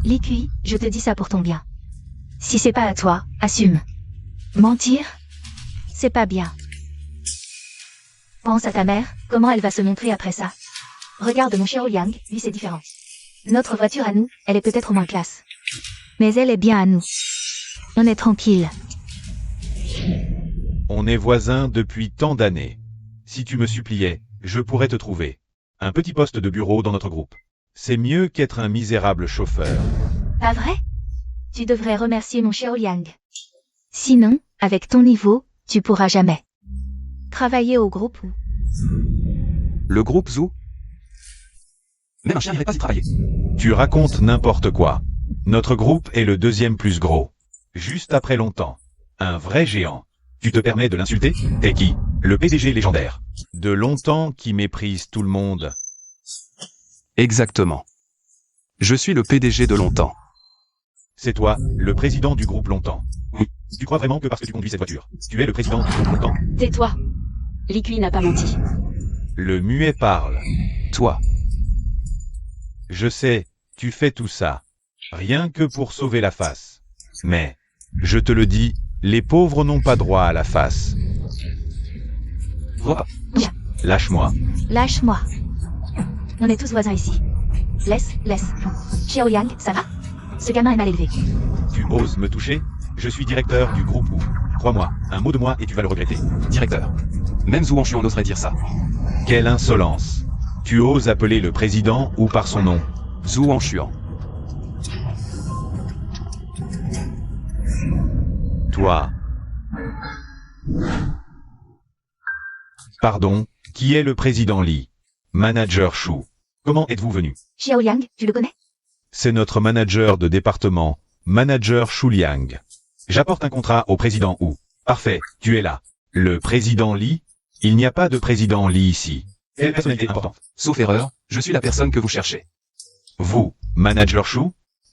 Li Kui, je te dis ça pour ton bien. Si c'est pas à toi, assume. Mentir? C'est pas bien. Pense à ta mère, comment elle va se montrer après ça. Regarde mon Xiaoliang, lui c'est différent. Notre voiture à nous, elle est peut-être moins classe. Mais elle est bien à nous. On est tranquille. On est voisins depuis tant d'années. Si tu me suppliais, je pourrais te trouver un petit poste de bureau dans notre groupe. C'est mieux qu'être un misérable chauffeur. Pas vrai? Tu devrais remercier mon Xiaoliang. Sinon, avec ton niveau, tu pourras jamais travailler au groupe ou... Le groupe Zou? Même un chien n'irait pas y travailler. Tu racontes n'importe quoi. Notre groupe est le deuxième plus gros. Juste après longtemps. Un vrai géant. Tu te permets de l'insulter? T'es qui? Le PDG légendaire. De longtemps qui méprise tout le monde. Exactement. Je suis le PDG de longtemps. C'est toi, le président du groupe longtemps. Oui. Tu crois vraiment que parce que tu conduis cette voiture, tu es le président du groupe longtemps? Tais-toi. Li Kui n'a pas menti. Le muet parle. Toi. Je sais, tu fais tout ça. Rien que pour sauver la face. Mais, je te le dis, les pauvres n'ont pas droit à la face. Vois. Lâche-moi. Lâche-moi. On est tous voisins ici. Laisse. Xiaoliang, ça va? Ce gamin est mal élevé. Tu oses me toucher? Je suis directeur du groupe Wu. Crois-moi, un mot de moi et tu vas le regretter. Directeur. Même Zou Chuan oserait dire ça. Quelle insolence. Tu oses appeler le président ou par son nom? Zou Chuan. Toi. Pardon, qui est le président Li? Manager Shu. Comment êtes-vous venu? Xiaoliang, tu le connais? C'est notre manager de département, manager Shu Liang. J'apporte un contrat au président Wu. Parfait, tu es là. Le président Li? Il n'y a pas de président Li ici. Quelle personnalité importante? Sauf erreur, je suis la personne que vous cherchez. Vous, manager Shu?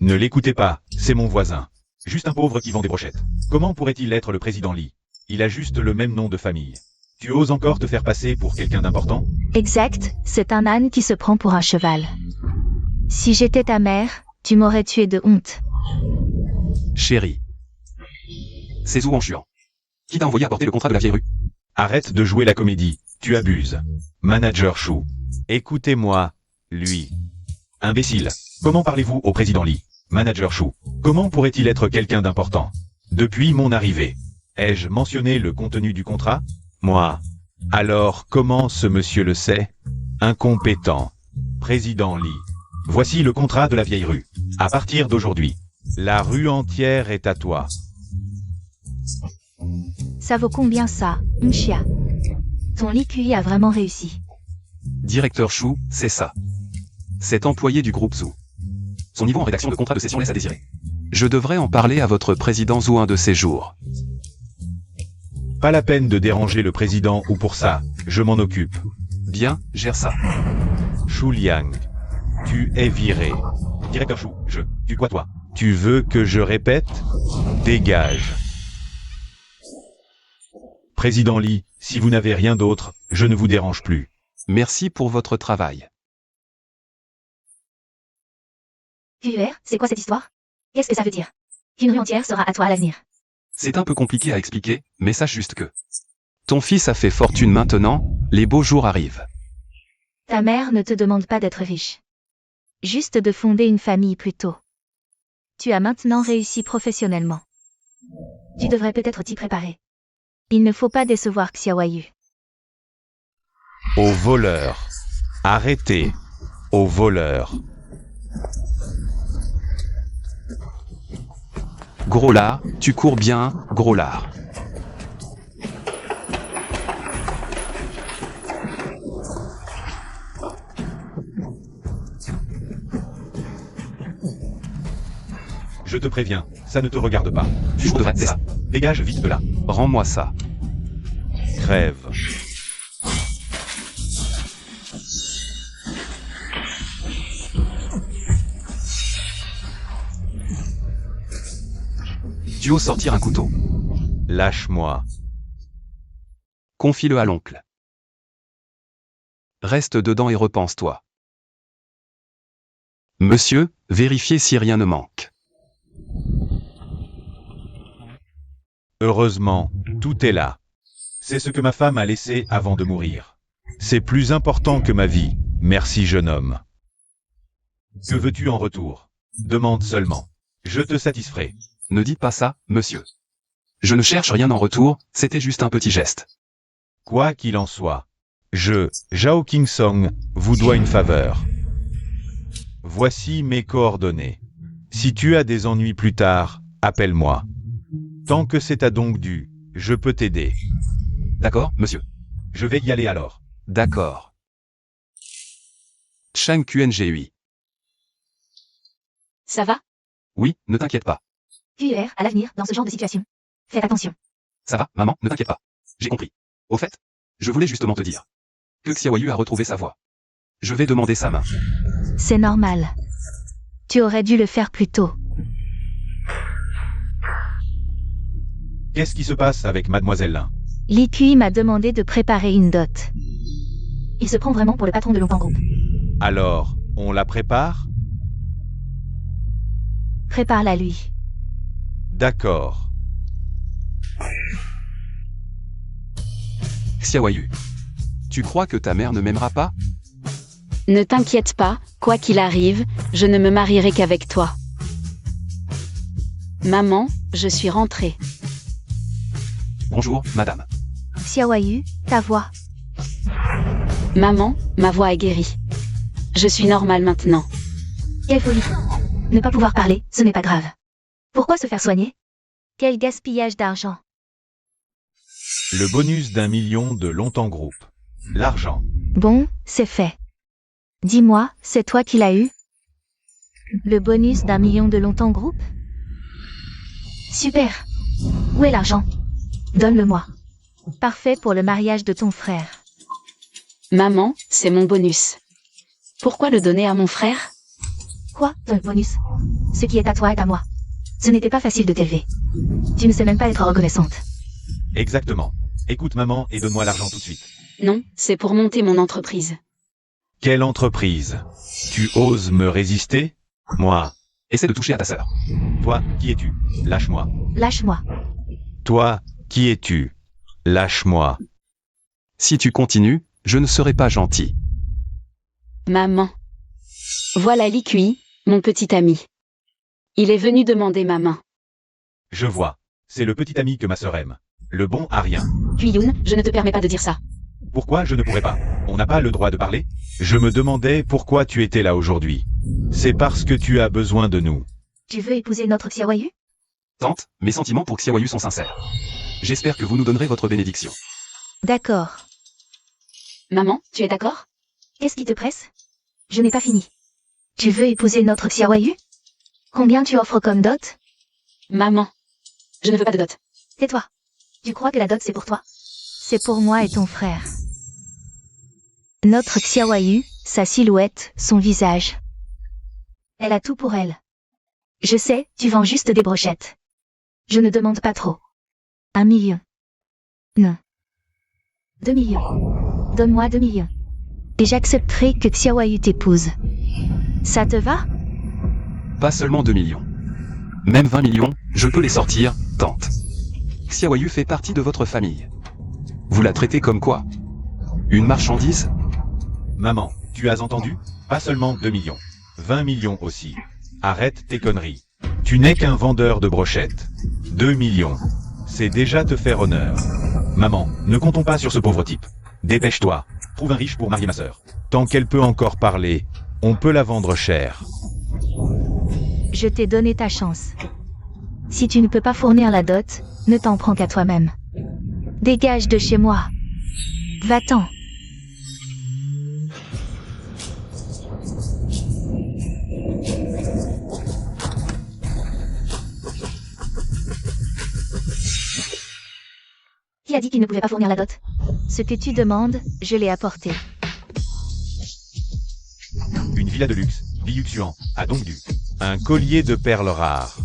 Ne l'écoutez pas, c'est mon voisin. Juste un pauvre qui vend des brochettes. Comment pourrait-il être le président Li? Il a juste le même nom de famille. Tu oses encore te faire passer pour quelqu'un d'important? Exact, c'est un âne qui se prend pour un cheval. Si j'étais ta mère, tu m'aurais tué de honte. Chérie. C'est Zhu Wangshuan. Qui t'a envoyé apporter le contrat de la vieille rue? Arrête de jouer la comédie, tu abuses. Manager Chou. Écoutez-moi, lui. Imbécile. Comment parlez-vous au président Lee? Manager Chou. Comment pourrait-il être quelqu'un d'important? Depuis mon arrivée. Ai-je mentionné le contenu du contrat? Moi. Alors comment ce monsieur le sait? Incompétent. Président Lee. Voici le contrat de la vieille rue. À partir d'aujourd'hui, la rue entière est à toi. Ça vaut combien ça, Nxia? Ton l'IQI a vraiment réussi. Directeur Chou, c'est ça. Cet employé du groupe Zhu. Son niveau en rédaction de contrat de cession laisse à désirer. Je devrais en parler à votre président Zhu un de ces jours. Pas la peine de déranger le président ou pour ça, je m'en occupe. Bien, gère ça. Chou Liang. Tu es viré. Directeur Chou, tu quoi toi? Tu veux que je répète? Dégage. Président Lee, si vous n'avez rien d'autre, je ne vous dérange plus. Merci pour votre travail. QUR, c'est quoi cette histoire? Qu'est-ce que ça veut dire? Qu'une rue entière sera à toi à l'avenir. C'est un peu compliqué à expliquer, mais sache juste que ton fils a fait fortune maintenant, les beaux jours arrivent. Ta mère ne te demande pas d'être riche. Juste de fonder une famille plus tôt. Tu as maintenant réussi professionnellement. Tu devrais peut-être t'y préparer. Il ne faut pas décevoir Xiaoyu. Au voleur. Arrêtez. Au voleur. Gros lard, tu cours bien, gros lard. Je te préviens, ça ne te regarde pas. Tu devrais être ça. Dégage vite de là. Rends-moi ça. Crève. Tu oses sortir un couteau. Lâche-moi. Confie-le à l'oncle. Reste dedans et repense-toi. Monsieur, vérifiez si rien ne manque. Heureusement, tout est là. C'est ce que ma femme a laissé avant de mourir. C'est plus important que ma vie. Merci, jeune homme. Que veux-tu en retour? Demande seulement. Je te satisferai. Ne dites pas ça, monsieur. Je ne cherche rien en retour, c'était juste un petit geste. Quoi qu'il en soit, Zhao Qingsong, vous dois une faveur. Voici mes coordonnées. Si tu as des ennuis plus tard, appelle-moi. Tant que c'est à donc dû, je peux t'aider. D'accord, monsieur. Je vais y aller alors. D'accord. Chang QNGUI. Ça va? Oui, ne t'inquiète pas. QUR, à l'avenir, dans ce genre de situation. Faites attention. Ça va, maman, ne t'inquiète pas. J'ai compris. Au fait, je voulais justement te dire que Xiaoyu a retrouvé sa voix. Je vais demander sa main. C'est normal. Tu aurais dû le faire plus tôt. Qu'est-ce qui se passe avec Mademoiselle Lin? L'IQI m'a demandé de préparer une dot. Il se prend vraiment pour le patron de Longtemps Group. Alors, on la prépare? Prépare-la lui. D'accord. Xiaoyu. Tu crois que ta mère ne m'aimera pas? Ne t'inquiète pas, quoi qu'il arrive, je ne me marierai qu'avec toi. Maman, je suis rentrée. Bonjour, madame. Xiaoyu, ta voix. Maman, ma voix a guéri. Je suis normale maintenant. Quelle folie. Ne pas pouvoir parler, ce n'est pas grave. Pourquoi se faire soigner? Quel gaspillage d'argent. Le bonus d'1 million de Longtemps Group. L'argent. Bon, c'est fait. Dis-moi, c'est toi qui l'as eu? Le bonus d'1 million de Longtemps Group? Super. Où est l'argent? Donne-le-moi. Parfait pour le mariage de ton frère. Maman, c'est mon bonus. Pourquoi le donner à mon frère? Quoi, ton bonus? Ce qui est à toi est à moi. Ce n'était pas facile de t'élever. Tu ne sais même pas être reconnaissante. Exactement. Écoute maman et donne-moi l'argent tout de suite. Non, c'est pour monter mon entreprise. Quelle entreprise? Tu oses me résister? Moi, Essaie de toucher à ta sœur. Toi, qui es-tu? Lâche-moi. Lâche-moi. Toi, qui es-tu? Lâche-moi. Si tu continues, je ne serai pas gentil. Maman. Voilà Likui, mon petit ami. Il est venu demander ma main. Je vois. C'est le petit ami que ma sœur aime. Le bon à rien. Kuyun, je ne te permets pas de dire ça. Pourquoi je ne pourrais pas? On n'a pas le droit de parler? Je me demandais pourquoi tu étais là aujourd'hui. C'est parce que tu as besoin de nous. Tu veux épouser notre Xiaoyu? Tante, mes sentiments pour Xiaoyu sont sincères. J'espère que vous nous donnerez votre bénédiction. D'accord. Maman, tu es d'accord? Qu'est-ce qui te presse? Je n'ai pas fini. Tu veux épouser notre Xiaoyu? Combien tu offres comme dot? Maman. Je ne veux pas de dot. Tais-toi. Tu crois que la dot c'est pour toi? C'est pour moi et ton frère. Notre Xiaoyu, sa silhouette, son visage. Elle a tout pour elle. Je sais, tu vends juste des brochettes. Je ne demande pas trop. 1 million. Non. 2 millions. Donne-moi 2 millions. Et j'accepterai que Xiaoyu t'épouse. Ça te va? Pas seulement 2 millions. Même 20 millions, je peux les sortir, tante. Xiaoyu fait partie de votre famille. Vous la traitez comme quoi? Une marchandise? Maman, tu as entendu? Pas seulement 2 millions. 20 millions aussi. Arrête tes conneries. Tu n'es qu'un vendeur de brochettes. 2 millions. C'est déjà te faire honneur. Maman, ne comptons pas sur ce pauvre type. Dépêche-toi. Trouve un riche pour marier ma sœur. Tant qu'elle peut encore parler, on peut la vendre cher. Je t'ai donné ta chance. Si tu ne peux pas fournir la dot, ne t'en prends qu'à toi-même. Dégage de chez moi. Va-t'en. Qui a dit qu'il ne pouvait pas fournir la dot? Ce que tu demandes, je l'ai apporté. Une villa de luxe, Liuxuan, à Dongdu. Un collier de perles rares.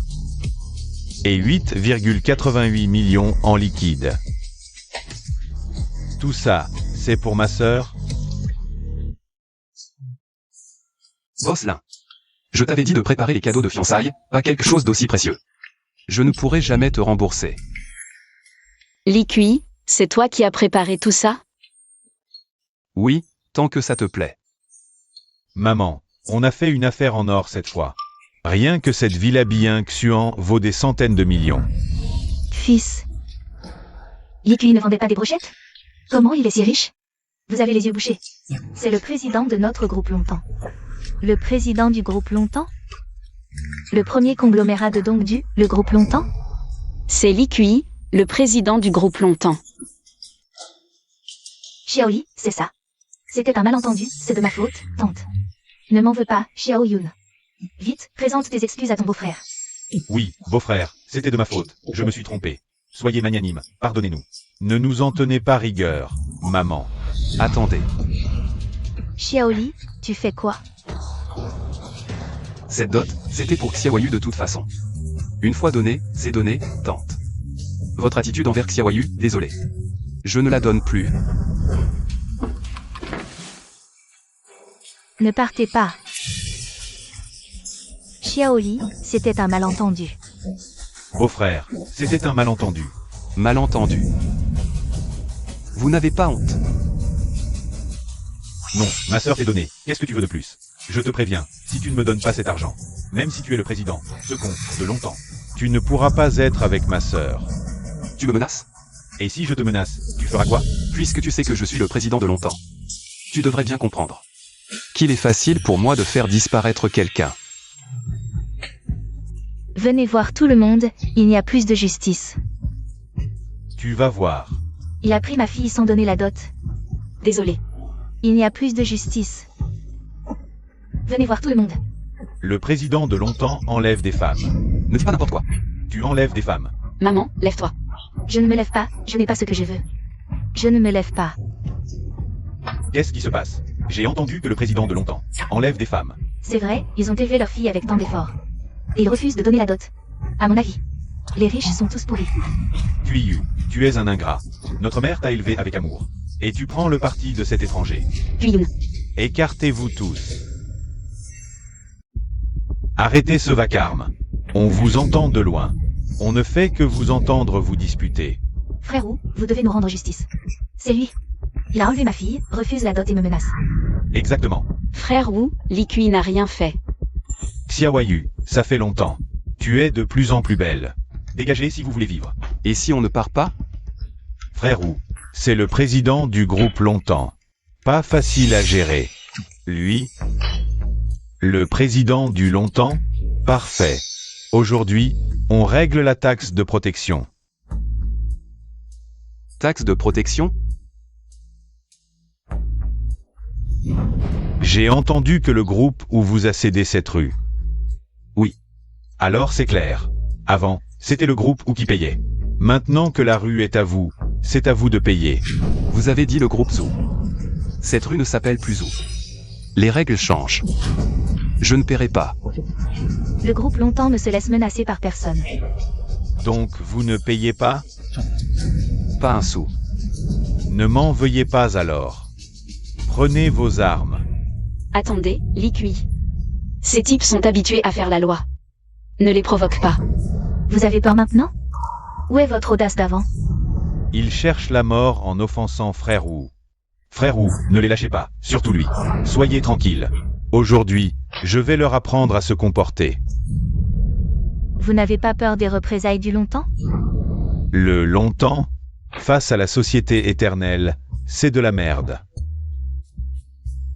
Et 8,88 millions en liquide. Tout ça, c'est pour ma sœur? Bosselin. Je t'avais dit de préparer les cadeaux de fiançailles, pas quelque chose d'aussi précieux. Je ne pourrai jamais te rembourser. Likui, c'est toi qui as préparé tout ça? Oui, tant que ça te plaît. Maman, on a fait une affaire en or cette fois. Rien que cette villa bien Xuan vaut des centaines de millions. Fils. Likui ne vendait pas des brochettes? Comment il est si riche? Vous avez les yeux bouchés. C'est le président de notre groupe Longtemps. Le président du groupe Longtemps? Le premier conglomérat de Dongdu, le groupe Longtemps? C'est Likui, le président du groupe Longtemps. Xiaoli, c'est ça. C'était un malentendu, c'est de ma faute, tante. Ne m'en veux pas, Xiao Yun. Vite, présente tes excuses à ton beau-frère. Oui, beau-frère, c'était de ma faute. Je me suis trompé. Soyez magnanime, pardonnez-nous. Ne nous en tenez pas rigueur, maman. Attendez. Xiaoli, tu fais quoi? Cette dot, c'était pour Xiaoyu de toute façon. Une fois donné, c'est donné, tante. Votre attitude envers Xiaoyu, désolé. Je ne la donne plus. Ne partez pas. Xiaoli, c'était un malentendu. Beau-frère, c'était un malentendu. Malentendu. Vous n'avez pas honte. Non, ma sœur t'est donnée. Qu'est-ce que tu veux de plus? Je te préviens, si tu ne me donnes pas cet argent, même si tu es le président, ce con, de longtemps. Tu ne pourras pas être avec ma sœur. Tu me menaces? Et si je te menace, tu feras quoi? Puisque tu sais que je suis le président de longtemps. Tu devrais bien comprendre qu'il est facile pour moi de faire disparaître quelqu'un. Venez voir tout le monde, il n'y a plus de justice. Tu vas voir. Il a pris ma fille sans donner la dot. Désolé. Il n'y a plus de justice. Venez voir tout le monde. Le président de longtemps enlève des femmes. Ne dis pas n'importe quoi. Tu enlèves des femmes. Maman, lève-toi. Je ne me lève pas, je n'ai pas ce que je veux. Je ne me lève pas. Qu'est-ce qui se passe? J'ai entendu que le président de longtemps enlève des femmes. C'est vrai, ils ont élevé leur fille avec tant d'efforts. Et ils refusent de donner la dot. À mon avis. Les riches sont tous pourris. Tuiyu, tu es un ingrat. Notre mère t'a élevé avec amour. Et tu prends le parti de cet étranger. Kuyun. Écartez-vous tous. Arrêtez ce vacarme. On vous entend de loin. On ne fait que vous entendre vous disputer. Frère Wu, vous devez nous rendre justice. C'est lui. Il a enlevé ma fille, refuse la dot et me menace. Exactement. Frère Wu, Li Kui n'a rien fait. Xiaoyu, ça fait longtemps. Tu es de plus en plus belle. Dégagez si vous voulez vivre. Et si on ne part pas? Frère Wu, c'est le président du groupe longtemps. Pas facile à gérer. Lui, le président du longtemps? Parfait. Aujourd'hui, on règle la taxe de protection. Taxe de protection? J'ai entendu que le groupe où vous a cédé cette rue. Oui. Alors c'est clair. Avant, c'était le groupe où qui payait. Maintenant que la rue est à vous, c'est à vous de payer. Vous avez dit le groupe Zou. Cette rue ne s'appelle plus Zou. Les règles changent. Je ne paierai pas. Le groupe longtemps ne se laisse menacer par personne. Donc vous ne payez pas? Pas un sou. Ne m'en veuillez pas alors. Prenez vos armes. Attendez, Li Kui. Ces types sont habitués à faire la loi. Ne les provoque pas. Vous avez peur maintenant? Où est votre audace d'avant? Ils cherchent la mort en offensant Frère Wu. Frère Wu, ne les lâchez pas, surtout lui. Soyez tranquille. Aujourd'hui, je vais leur apprendre à se comporter. Vous n'avez pas peur des représailles du longtemps? Le longtemps, face à la société éternelle, c'est de la merde.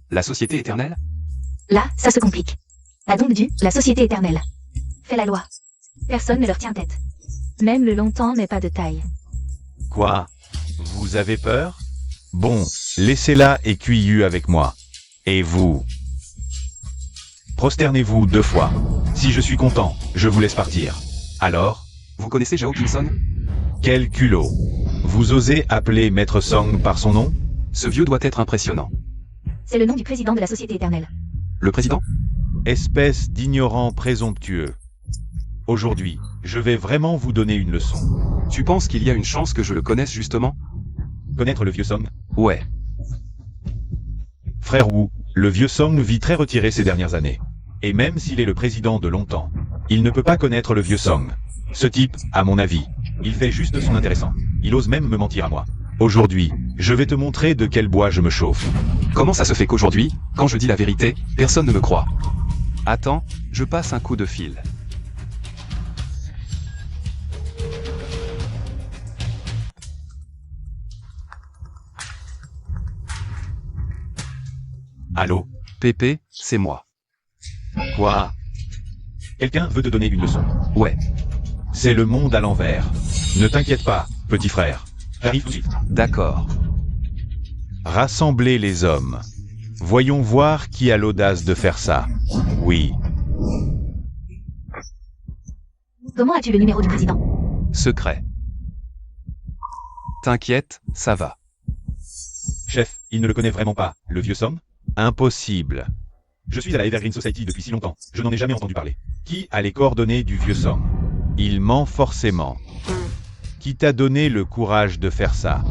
La société éternelle? Là, ça se complique. A donc dû, la société éternelle. Fait la loi. Personne ne leur tient tête. Même le longtemps n'est pas de taille. Quoi? Vous avez peur? Bon, laissez-la et Qiyu avec moi. Et vous? Prosternez-vous 2 fois. Si je suis content, je vous laisse partir. Alors? Vous connaissez Zhao Kimson? Quel culot! Vous osez appeler Maître Song par son nom? Ce vieux doit être impressionnant. C'est le nom du président de la société éternelle. Le président? Espèce d'ignorant présomptueux. Aujourd'hui, je vais vraiment vous donner une leçon. Tu penses qu'il y a une chance que je le connaisse justement? Connaître le vieux Song? Ouais. Frère Wu, le vieux Song vit très retiré ces dernières années. Et même s'il est le président de longtemps, il ne peut pas connaître le vieux Song. Ce type, à mon avis, il fait juste son intéressant. Il ose même me mentir à moi. Aujourd'hui, je vais te montrer de quel bois je me chauffe. Comment ça se fait qu'aujourd'hui, quand je dis la vérité, personne ne me croit? Attends, je passe un coup de fil. Allô? Pépé, c'est moi. Quoi? Quelqu'un veut te donner une leçon. Ouais. C'est le monde à l'envers. Ne t'inquiète pas, petit frère. J'arrive tout de suite. D'accord. Rassemblez les hommes. Voyons voir qui a l'audace de faire ça. Oui. Comment as-tu le numéro du président? Secret. T'inquiète, ça va. Chef, il ne le connaît vraiment pas, le vieux Song? Impossible. Je suis à la Evergreen Society depuis si longtemps. Je n'en ai jamais entendu parler. Qui a les coordonnées du vieux Song? Il ment forcément. Qui t'a donné le courage de faire ça?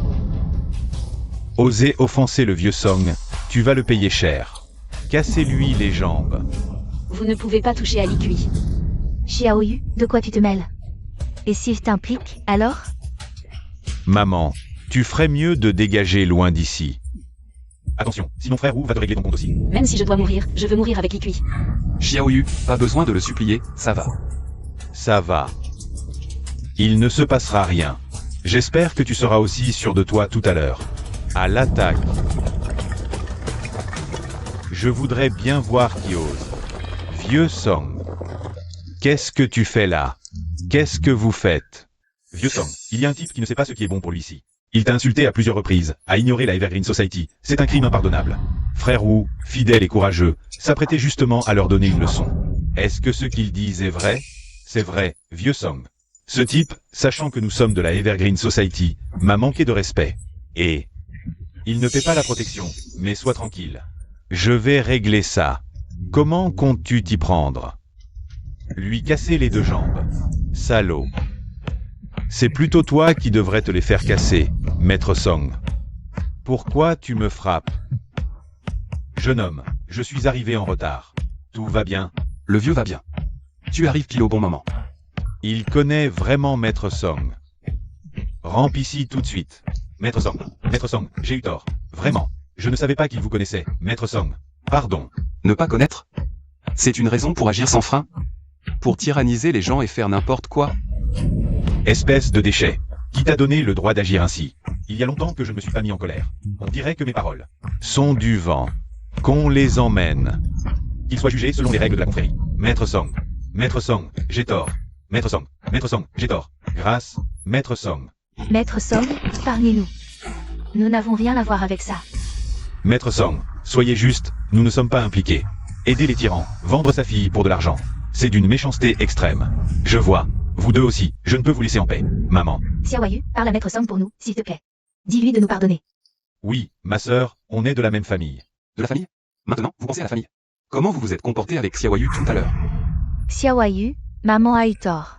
Oser offenser le vieux Song, tu vas le payer cher. Cassez-lui les jambes. Vous ne pouvez pas toucher à Li Kui. Xiaoyu, de quoi tu te mêles? Et si je t'implique, alors? Maman, tu ferais mieux de dégager loin d'ici. Attention, sinon frère Wu va te régler ton compte aussi. Même si je dois mourir, je veux mourir avec Li Kui. Xiaoyu, pas besoin de le supplier, ça va. Ça va. Il ne se passera rien. J'espère que tu seras aussi sûr de toi tout à l'heure. À l'attaque. Je voudrais bien voir qui ose. Vieux Song. Qu'est-ce que tu fais là? Qu'est-ce que vous faites? Vieux Song, il y a un type qui ne sait pas ce qui est bon pour lui ici. Il t'a insulté à plusieurs reprises, a ignoré la Evergreen Society. C'est un crime impardonnable. Frère Wu, fidèle et courageux, s'apprêtait justement à leur donner une leçon. Est-ce que ce qu'ils disent est vrai? C'est vrai, vieux Song. Ce type, sachant que nous sommes de la Evergreen Society, m'a manqué de respect. Et il ne paie pas la protection, mais sois tranquille. Je vais régler ça. Comment comptes-tu t'y prendre? Lui casser les 2 jambes. Salaud. C'est plutôt toi qui devrais te les faire casser, Maître Song. Pourquoi tu me frappes? Jeune homme, je suis arrivé en retard. Tout va bien? Le vieux va bien. Tu arrives pile au bon moment. Il connaît vraiment Maître Song. Rampe ici tout de suite. Maître Song, j'ai eu tort. Vraiment. Je ne savais pas qu'il vous connaissait, Maître Song. Pardon. Ne pas connaître? C'est une raison pour agir sans frein? Pour tyranniser les gens et faire n'importe quoi? Espèce de déchet. Qui t'a donné le droit d'agir ainsi? Il y a longtemps que je ne me suis pas mis en colère. On dirait que mes paroles sont du vent. Qu'on les emmène. Qu'ils soient jugés selon les règles de la confrérie. Maître Song, j'ai tort. Maître Song, j'ai tort. Grâce, Maître Song. Maître Song, parlez-nous. Nous n'avons rien à voir avec ça. Maître Song, soyez juste, nous ne sommes pas impliqués. Aider les tyrans, vendre sa fille pour de l'argent. C'est d'une méchanceté extrême. Je vois. Vous deux aussi, je ne peux vous laisser en paix. Maman. Xiaoyu, parle à Maître Song pour nous, s'il te plaît. Dis-lui de nous pardonner. Oui, ma sœur, on est de la même famille. De la famille? Maintenant, vous pensez à la famille. Comment vous vous êtes comporté avec Xiaoyu tout à l'heure? Xiaoyu, maman a eu tort.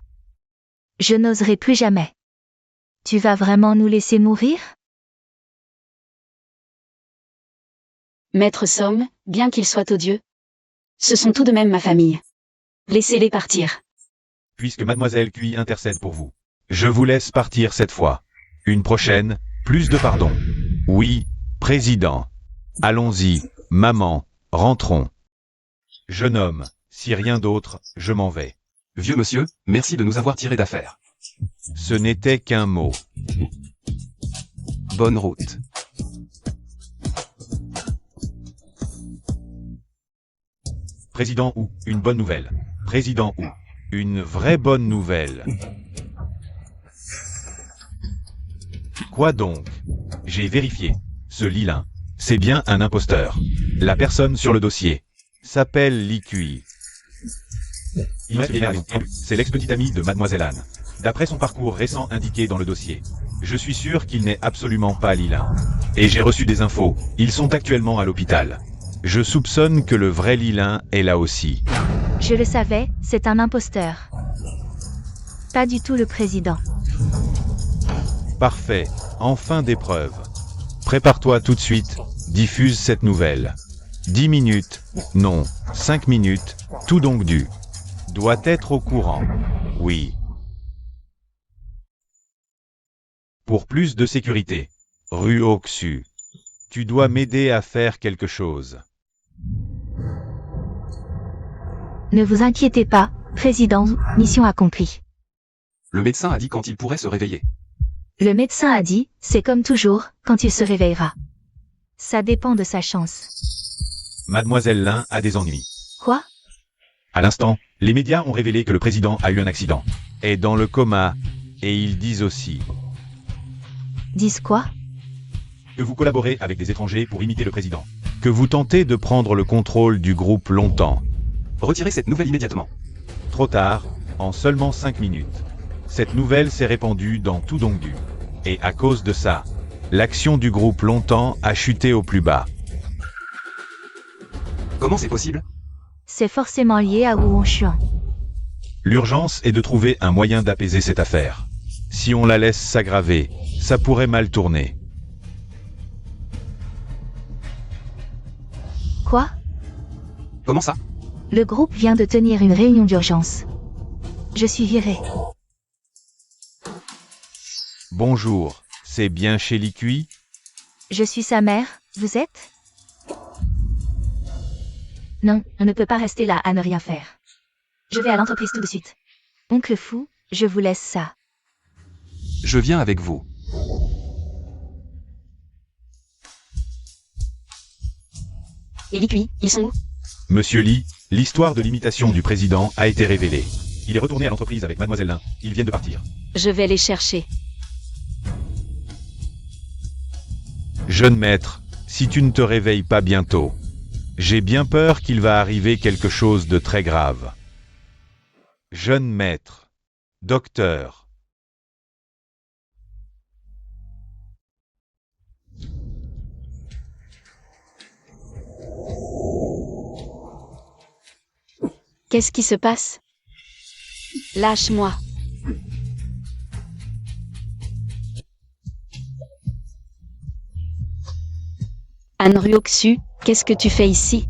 Je n'oserai plus jamais. Tu vas vraiment nous laisser mourir? Maître Song, bien qu'ils soient odieux, ce sont tout de même ma famille. Laissez-les partir. Puisque Mademoiselle Cui intercède pour vous. Je vous laisse partir cette fois. Une prochaine, plus de pardon. Oui, président. Allons-y, maman, rentrons. Jeune homme, si rien d'autre, je m'en vais. Vieux monsieur, merci de nous avoir tiré d'affaire. Ce n'était qu'un mot. Bonne route. Président ou une bonne nouvelle. Président ou une vraie bonne nouvelle. Quoi donc? J'ai vérifié. Ce Lilin, c'est bien un imposteur. La personne sur le dossier s'appelle Li Kui. C'est l'ex-petit ami de Mademoiselle Anne. D'après son parcours récent indiqué dans le dossier, je suis sûr qu'il n'est absolument pas Lilin. Et j'ai reçu des infos, ils sont actuellement à l'hôpital. Je soupçonne que le vrai Lilin est là aussi. Je le savais, c'est un imposteur. Pas du tout le président. Parfait, enfin des preuves. Prépare-toi tout de suite, diffuse cette nouvelle. 10 minutes, non, 5 minutes, tout donc dû. Doit être au courant. Oui. Pour plus de sécurité. Rue Oksu. Tu dois m'aider à faire quelque chose. Ne vous inquiétez pas, président, mission accomplie. Le médecin a dit quand il pourrait se réveiller. Le médecin a dit, c'est comme toujours, quand il se réveillera. Ça dépend de sa chance. Mademoiselle Lin a des ennuis. Quoi? À l'instant, les médias ont révélé que le président a eu un accident. Est dans le coma, et ils disent aussi Disent quoi? que vous collaborez avec des étrangers pour imiter le président. Que vous tentez de prendre le contrôle du groupe longtemps. Retirez cette nouvelle immédiatement. Trop tard, en seulement 5 minutes. Cette nouvelle s'est répandue dans tout Dongdu. Et à cause de ça, l'action du groupe longtemps a chuté au plus bas. Comment c'est possible? C'est forcément lié à Wu Hongxuan. L'urgence est de trouver un moyen d'apaiser cette affaire. Si on la laisse s'aggraver, ça pourrait mal tourner. Quoi? Comment ça? Le groupe vient de tenir une réunion d'urgence. Je suis viré. Bonjour, c'est bien chez Li Kui? Je suis sa mère, vous êtes? Non, on ne peut pas rester là à ne rien faire. Je vais à l'entreprise tout de suite. Oncle Fou, je vous laisse ça. Je viens avec vous. Et Li Kui, ils sont où? Monsieur Li, l'histoire de l'imitation du président a été révélée. Il est retourné à l'entreprise avec Mademoiselle Lin. Ils viennent de partir. Je vais les chercher. Jeune maître, si tu ne te réveilles pas bientôt, j'ai bien peur qu'il va arriver quelque chose de très grave. Jeune maître. Docteur. Qu'est-ce qui se passe? Lâche-moi. Anne Ruoksu, qu'est-ce que tu fais ici?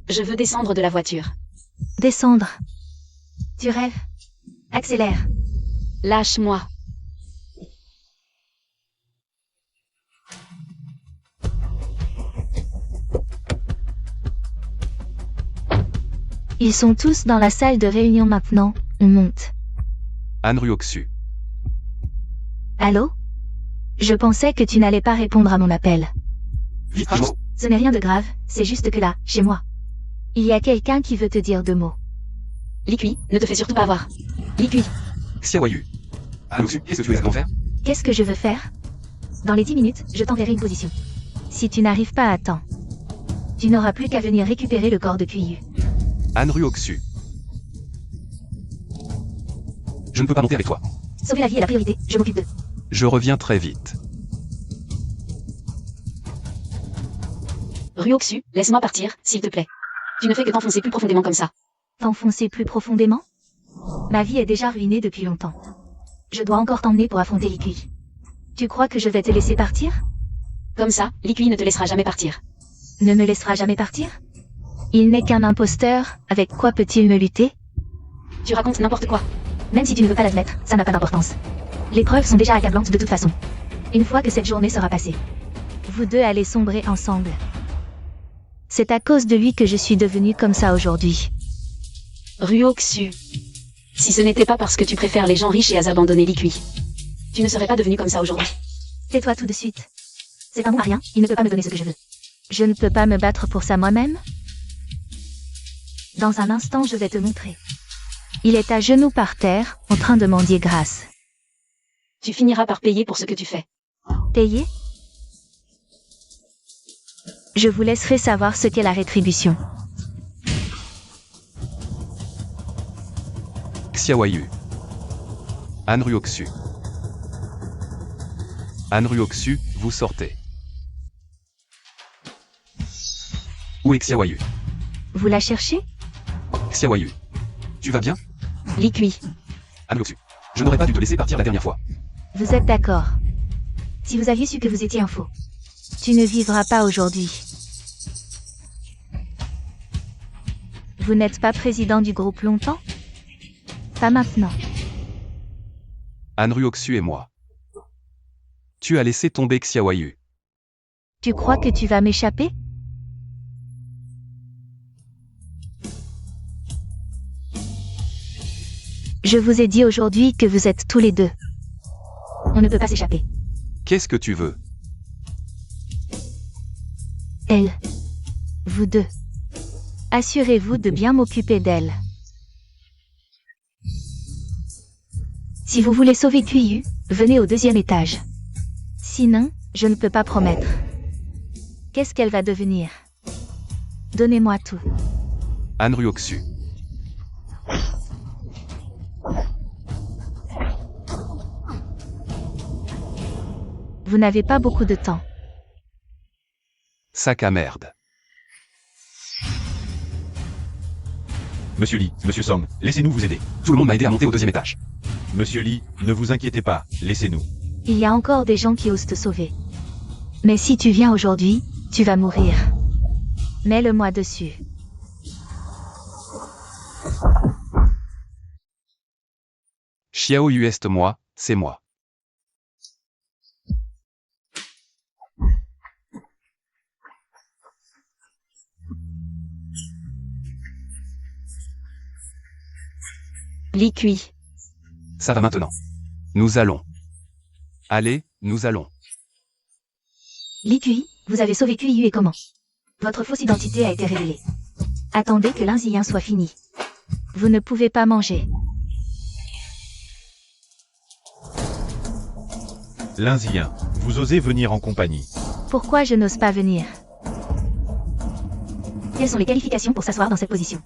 Je veux descendre de la voiture. Descendre. Tu rêves. Accélère. Lâche-moi. Ils sont tous dans la salle de réunion maintenant. On monte. Anruoxu. Allô? Je pensais que tu n'allais pas répondre à mon appel. Vitramo. Ce n'est rien de grave, c'est juste que là, chez moi, il y a quelqu'un qui veut te dire 2 mots. Likui, ne te fais surtout pas avoir. Likui. Xiaoyu. Anruoxu, qu'est-ce que tu veux exactement faire? Qu'est-ce que je veux faire? Dans les 10 minutes, je t'enverrai une position. Si tu n'arrives pas à temps, tu n'auras plus qu'à venir récupérer le corps de Kuyu. Anruoxu. Je ne peux pas monter avec toi. Sauver la vie est la priorité, je m'occupe d'eux. Je reviens très vite. Ruoxu, laisse-moi partir, s'il te plaît. Tu ne fais que t'enfoncer plus profondément comme ça. T'enfoncer plus profondément? Ma vie est déjà ruinée depuis longtemps. Je dois encore t'emmener pour affronter Likui. Tu crois que je vais te laisser partir? Comme ça, Likui ne te laissera jamais partir. Ne me laissera jamais partir? Il n'est qu'un imposteur, avec quoi peut-il me lutter? Tu racontes n'importe quoi. Même si tu ne veux pas l'admettre, ça n'a pas d'importance. Les preuves sont déjà accablantes de toute façon. Une fois que cette journée sera passée, vous deux allez sombrer ensemble. C'est à cause de lui que je suis devenue comme ça aujourd'hui. Ruoxu. Si ce n'était pas parce que tu préfères les gens riches et as abandonné Likui, tu ne serais pas devenu comme ça aujourd'hui. Tais-toi tout de suite. C'est un bon à rien, il ne peut pas me donner ce que je veux. Je ne peux pas me battre pour ça moi-même? Dans un instant, je vais te montrer. Il est à genoux par terre, en train de mendier grâce. Tu finiras par payer pour ce que tu fais. Payer? Je vous laisserai savoir ce qu'est la rétribution. Xiaoyu. Anruoxu. Anruoxu, vous sortez. Où est Xiaoyu? Vous la cherchez? Xiaoyu. Tu vas bien? Likui. Anruoxu. Je n'aurais pas dû te laisser partir la dernière fois. Vous êtes d'accord. Si vous aviez su que vous étiez un faux, tu ne vivras pas aujourd'hui. Vous n'êtes pas président du groupe longtemps? Pas maintenant. Anruoxu et moi. Tu as laissé tomber Xiaoyu. Tu crois que tu vas m'échapper? Je vous ai dit aujourd'hui que vous êtes tous les deux. On ne peut pas s'échapper. Qu'est-ce que tu veux? Elle. Vous deux. Assurez-vous de bien m'occuper d'elle. Si vous voulez sauver Kuyu, venez au 2e étage. Sinon, je ne peux pas promettre. Qu'est-ce qu'elle va devenir? Donnez-moi tout. Anruoxu. Vous n'avez pas beaucoup de temps. Sac à merde. Monsieur Lee, Monsieur Song, laissez-nous vous aider. Tout le monde m'a aidé à monter au 2e étage. Monsieur Lee, ne vous inquiétez pas, laissez-nous. Il y a encore des gens qui osent te sauver. Mais si tu viens aujourd'hui, tu vas mourir. Mets-le-moi dessus. Xiaoyu est moi, c'est moi. Likui. Ça va maintenant. Nous allons. Allez, nous allons. Likui, vous avez sauvé Kuyu et comment? Votre fausse identité a été révélée. Attendez que l'inzien soit fini. Vous ne pouvez pas manger. L'Indien, vous osez venir en compagnie. Pourquoi je n'ose pas venir? Quelles sont les qualifications pour s'asseoir dans cette position?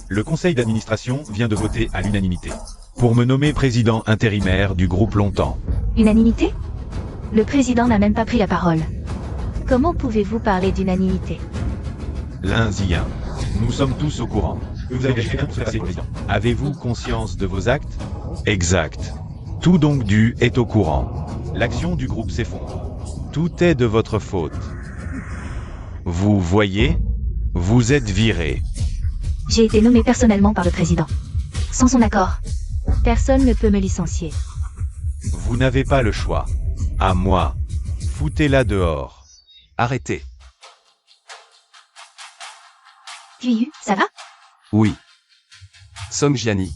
Le conseil d'administration vient de voter à l'unanimité pour me nommer président intérimaire du groupe longtemps. Unanimité? Le président n'a même pas pris la parole. Comment pouvez-vous parler d'unanimité? L'Indien, nous sommes tous au courant. Vous avez quelqu'un pour se passer président. Avez-vous conscience de vos actes? Exact. Tout donc dû est au courant. L'action du groupe s'effondre. Tout est de votre faute. Vous voyez? Vous êtes viré. J'ai été nommé personnellement par le président. sans son accord. Personne ne peut me licencier. Vous n'avez pas le choix. À moi. Foutez-la dehors. Arrêtez. QIU, ça va? Oui. Song Jiani.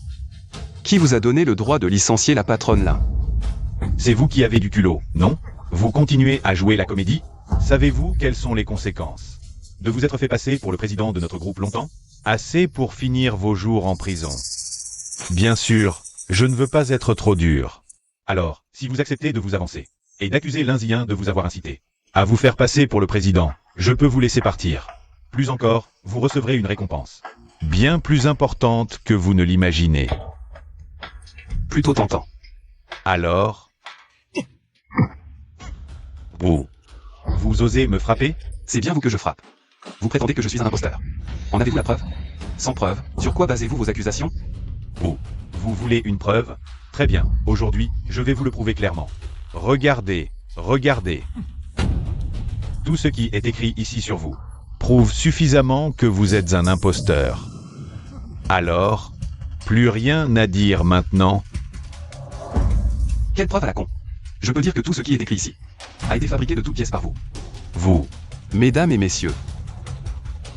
Qui vous a donné le droit de licencier la patronne là? C'est vous qui avez du culot, non? Vous continuez à jouer la comédie? Savez-vous quelles sont les conséquences? De vous être fait passer pour le président de notre groupe longtemps? Assez pour finir vos jours en prison. Bien sûr, je ne veux pas être trop dur. Alors, si vous acceptez de vous avancer, et d'accuser l'Indien de vous avoir incité à vous faire passer pour le président, je peux vous laisser partir. Plus encore, vous recevrez une récompense. Bien plus importante que vous ne l'imaginez. Plutôt tentant. Alors? Vous osez me frapper? C'est bien vous que je frappe. Vous prétendez que je suis un imposteur. En avez-vous la preuve? Sans preuve, sur quoi basez-vous vos accusations? Vous voulez une preuve? Très bien, aujourd'hui, je vais vous le prouver clairement. Regardez, regardez. Tout ce qui est écrit ici sur vous Prouve suffisamment que vous êtes un imposteur. Alors, plus rien à dire maintenant. Quelle preuve à la con? Je peux dire que tout ce qui est écrit ici a été fabriqué de toutes pièces par vous. Vous. Mesdames et messieurs,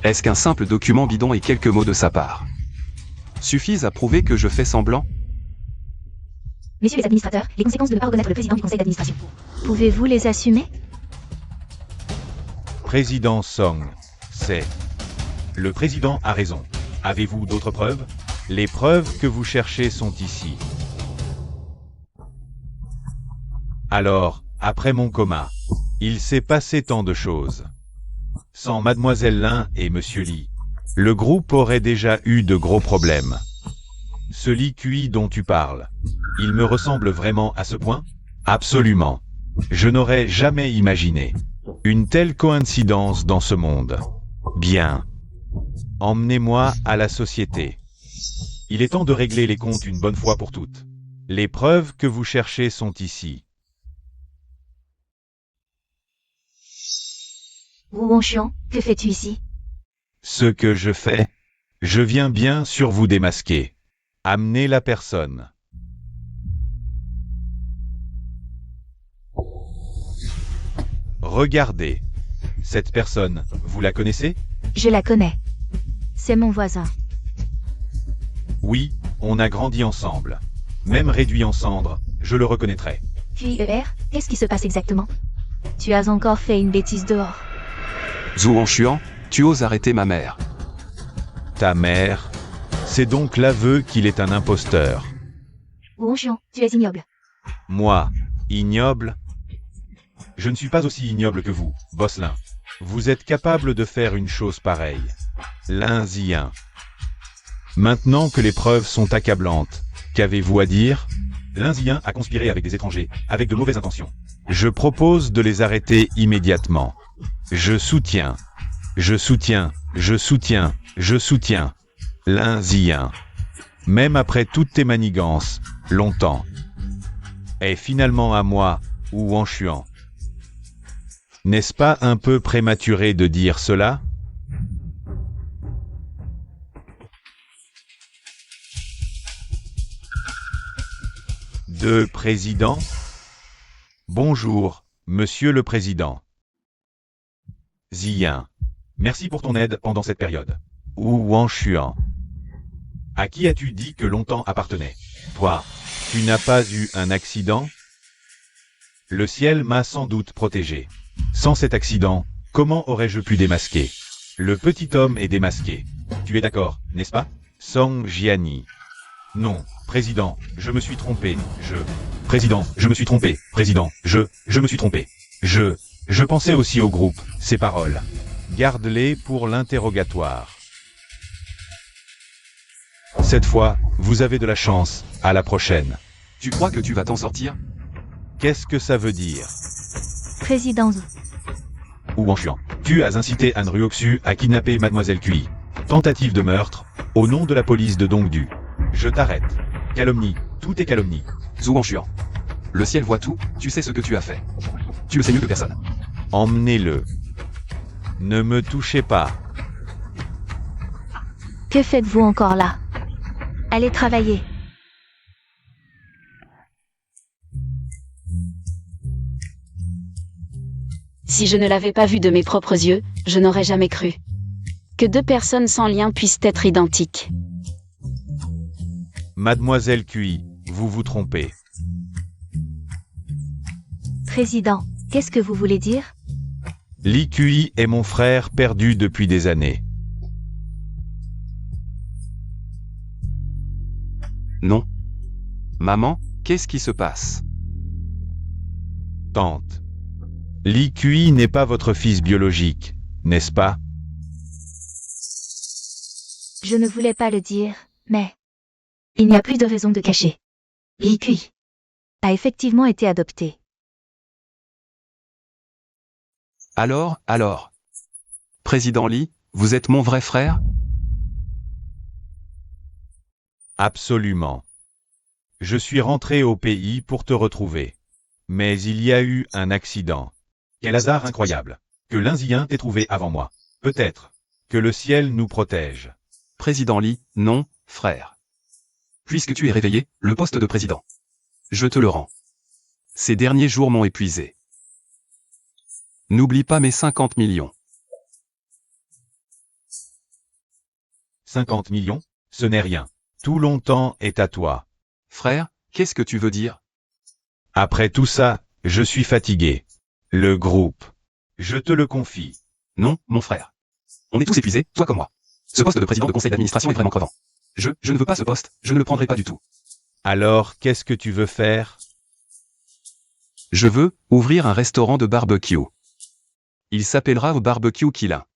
est-ce qu'un simple document bidon et quelques mots de sa part suffisent à prouver que je fais semblant? Messieurs les administrateurs, les conséquences de ne pas reconnaître le président du conseil d'administration. Pouvez-vous les assumer? Président Song, c'est... Le président a raison. Avez-vous d'autres preuves? Les preuves que vous cherchez sont ici. Alors, après mon coma, il s'est passé tant de choses. Sans Mademoiselle Lin et Monsieur Li, le groupe aurait déjà eu de gros problèmes. Ce Li QI dont tu parles, Il me ressemble vraiment à ce point? absolument. Je n'aurais jamais imaginé une telle coïncidence dans ce monde. Bien. Emmenez-moi à la société. Il est temps de régler les comptes une bonne fois pour toutes. Les preuves que vous cherchez sont ici. Wu Wangchuan, que fais-tu ici? Ce que je fais, je viens bien sûr vous démasquer. Amenez la personne. Regardez. Cette personne, vous la connaissez? Je la connais. C'est mon voisin. Oui, on a grandi ensemble. Même réduit en cendres, je le reconnaîtrai. QIER, qu'est-ce qui se passe exactement? Tu as encore fait une bêtise dehors. Zhu Wangchuan, tu oses arrêter ma mère. Ta mère, c'est donc l'aveu qu'il est un imposteur. Wu Wangchuan, tu es ignoble. Moi, ignoble? Je ne suis pas aussi ignoble que vous, Boss Lin. Vous êtes capable de faire une chose pareille. Lin Ziyin. Maintenant que les preuves sont accablantes, qu'avez-vous à dire? L'Indien a conspiré avec des étrangers, avec de mauvaises intentions. Je propose de les arrêter immédiatement. Je soutiens. Je soutiens. Je soutiens. Je soutiens. Lin Ziyin. Même après toutes tes manigances, longtemps. Est finalement à moi, ou Wangchuan. N'est-ce pas un peu prématuré de dire cela? De président? Bonjour, monsieur le président. Ziyin. Merci pour ton aide pendant cette période. Ou Wangchuan. À qui as-tu dit que longtemps appartenait? Toi, tu n'as pas eu un accident? Le ciel m'a sans doute protégé. Sans cet accident, comment aurais-je pu démasquer? Le petit homme est démasqué. Tu es d'accord, n'est-ce pas? Song Jiani. Non, président, je me suis trompé, Président, je me suis trompé, président, je me suis trompé. Je pensais aussi au groupe, ces paroles. Garde-les pour l'interrogatoire. Cette fois, vous avez de la chance, à la prochaine. Tu crois que tu vas t'en sortir? Qu'est-ce que ça veut dire? Président Zhu. Ou Wangchuan, tu as incité Han Ruoxu à kidnapper Mademoiselle Cui. Tentative de meurtre, au nom de la police de Dongdu. Je t'arrête. Calomnie, tout est calomnie. Zhu Wangchuan. Le ciel voit tout, tu sais ce que tu as fait. Tu le sais mieux que personne. Emmenez-le. Ne me touchez pas. Que faites-vous encore là? Allez travailler. Si je ne l'avais pas vu de mes propres yeux, je n'aurais jamais cru que deux personnes sans lien puissent être identiques. Mademoiselle QI, vous vous trompez. Président, qu'est-ce que vous voulez dire? Lee QI est mon frère perdu depuis des années. Non. Maman, qu'est-ce qui se passe? Tante. Lee QI n'est pas votre fils biologique, n'est-ce pas? Je ne voulais pas le dire, mais... Il n'y a plus de raison de cacher. Lee Kui a effectivement été adopté. Alors. Président Lee, vous êtes mon vrai frère? Absolument. Je suis rentré au pays pour te retrouver. Mais il y a eu un accident. Quel hasard incroyable. Que l'Indien t'ait trouvé avant moi. Peut-être. Que le ciel nous protège. Président Lee, non, frère. Puisque tu es réveillé, le poste de président. Je te le rends. Ces derniers jours m'ont épuisé. N'oublie pas mes 50 millions. 50 millions? Ce n'est rien. Tout longtemps est à toi. Frère, qu'est-ce que tu veux dire? Après tout ça, je suis fatigué. Le groupe. Je te le confie. Non, mon frère. On est tous épuisés, toi comme moi. Ce poste de président de conseil d'administration est vraiment crevant. Je ne veux pas ce poste, je ne le prendrai pas du tout. Alors, qu'est-ce que tu veux faire? Je veux ouvrir un restaurant de barbecue. Il s'appellera au Barbecue Killa.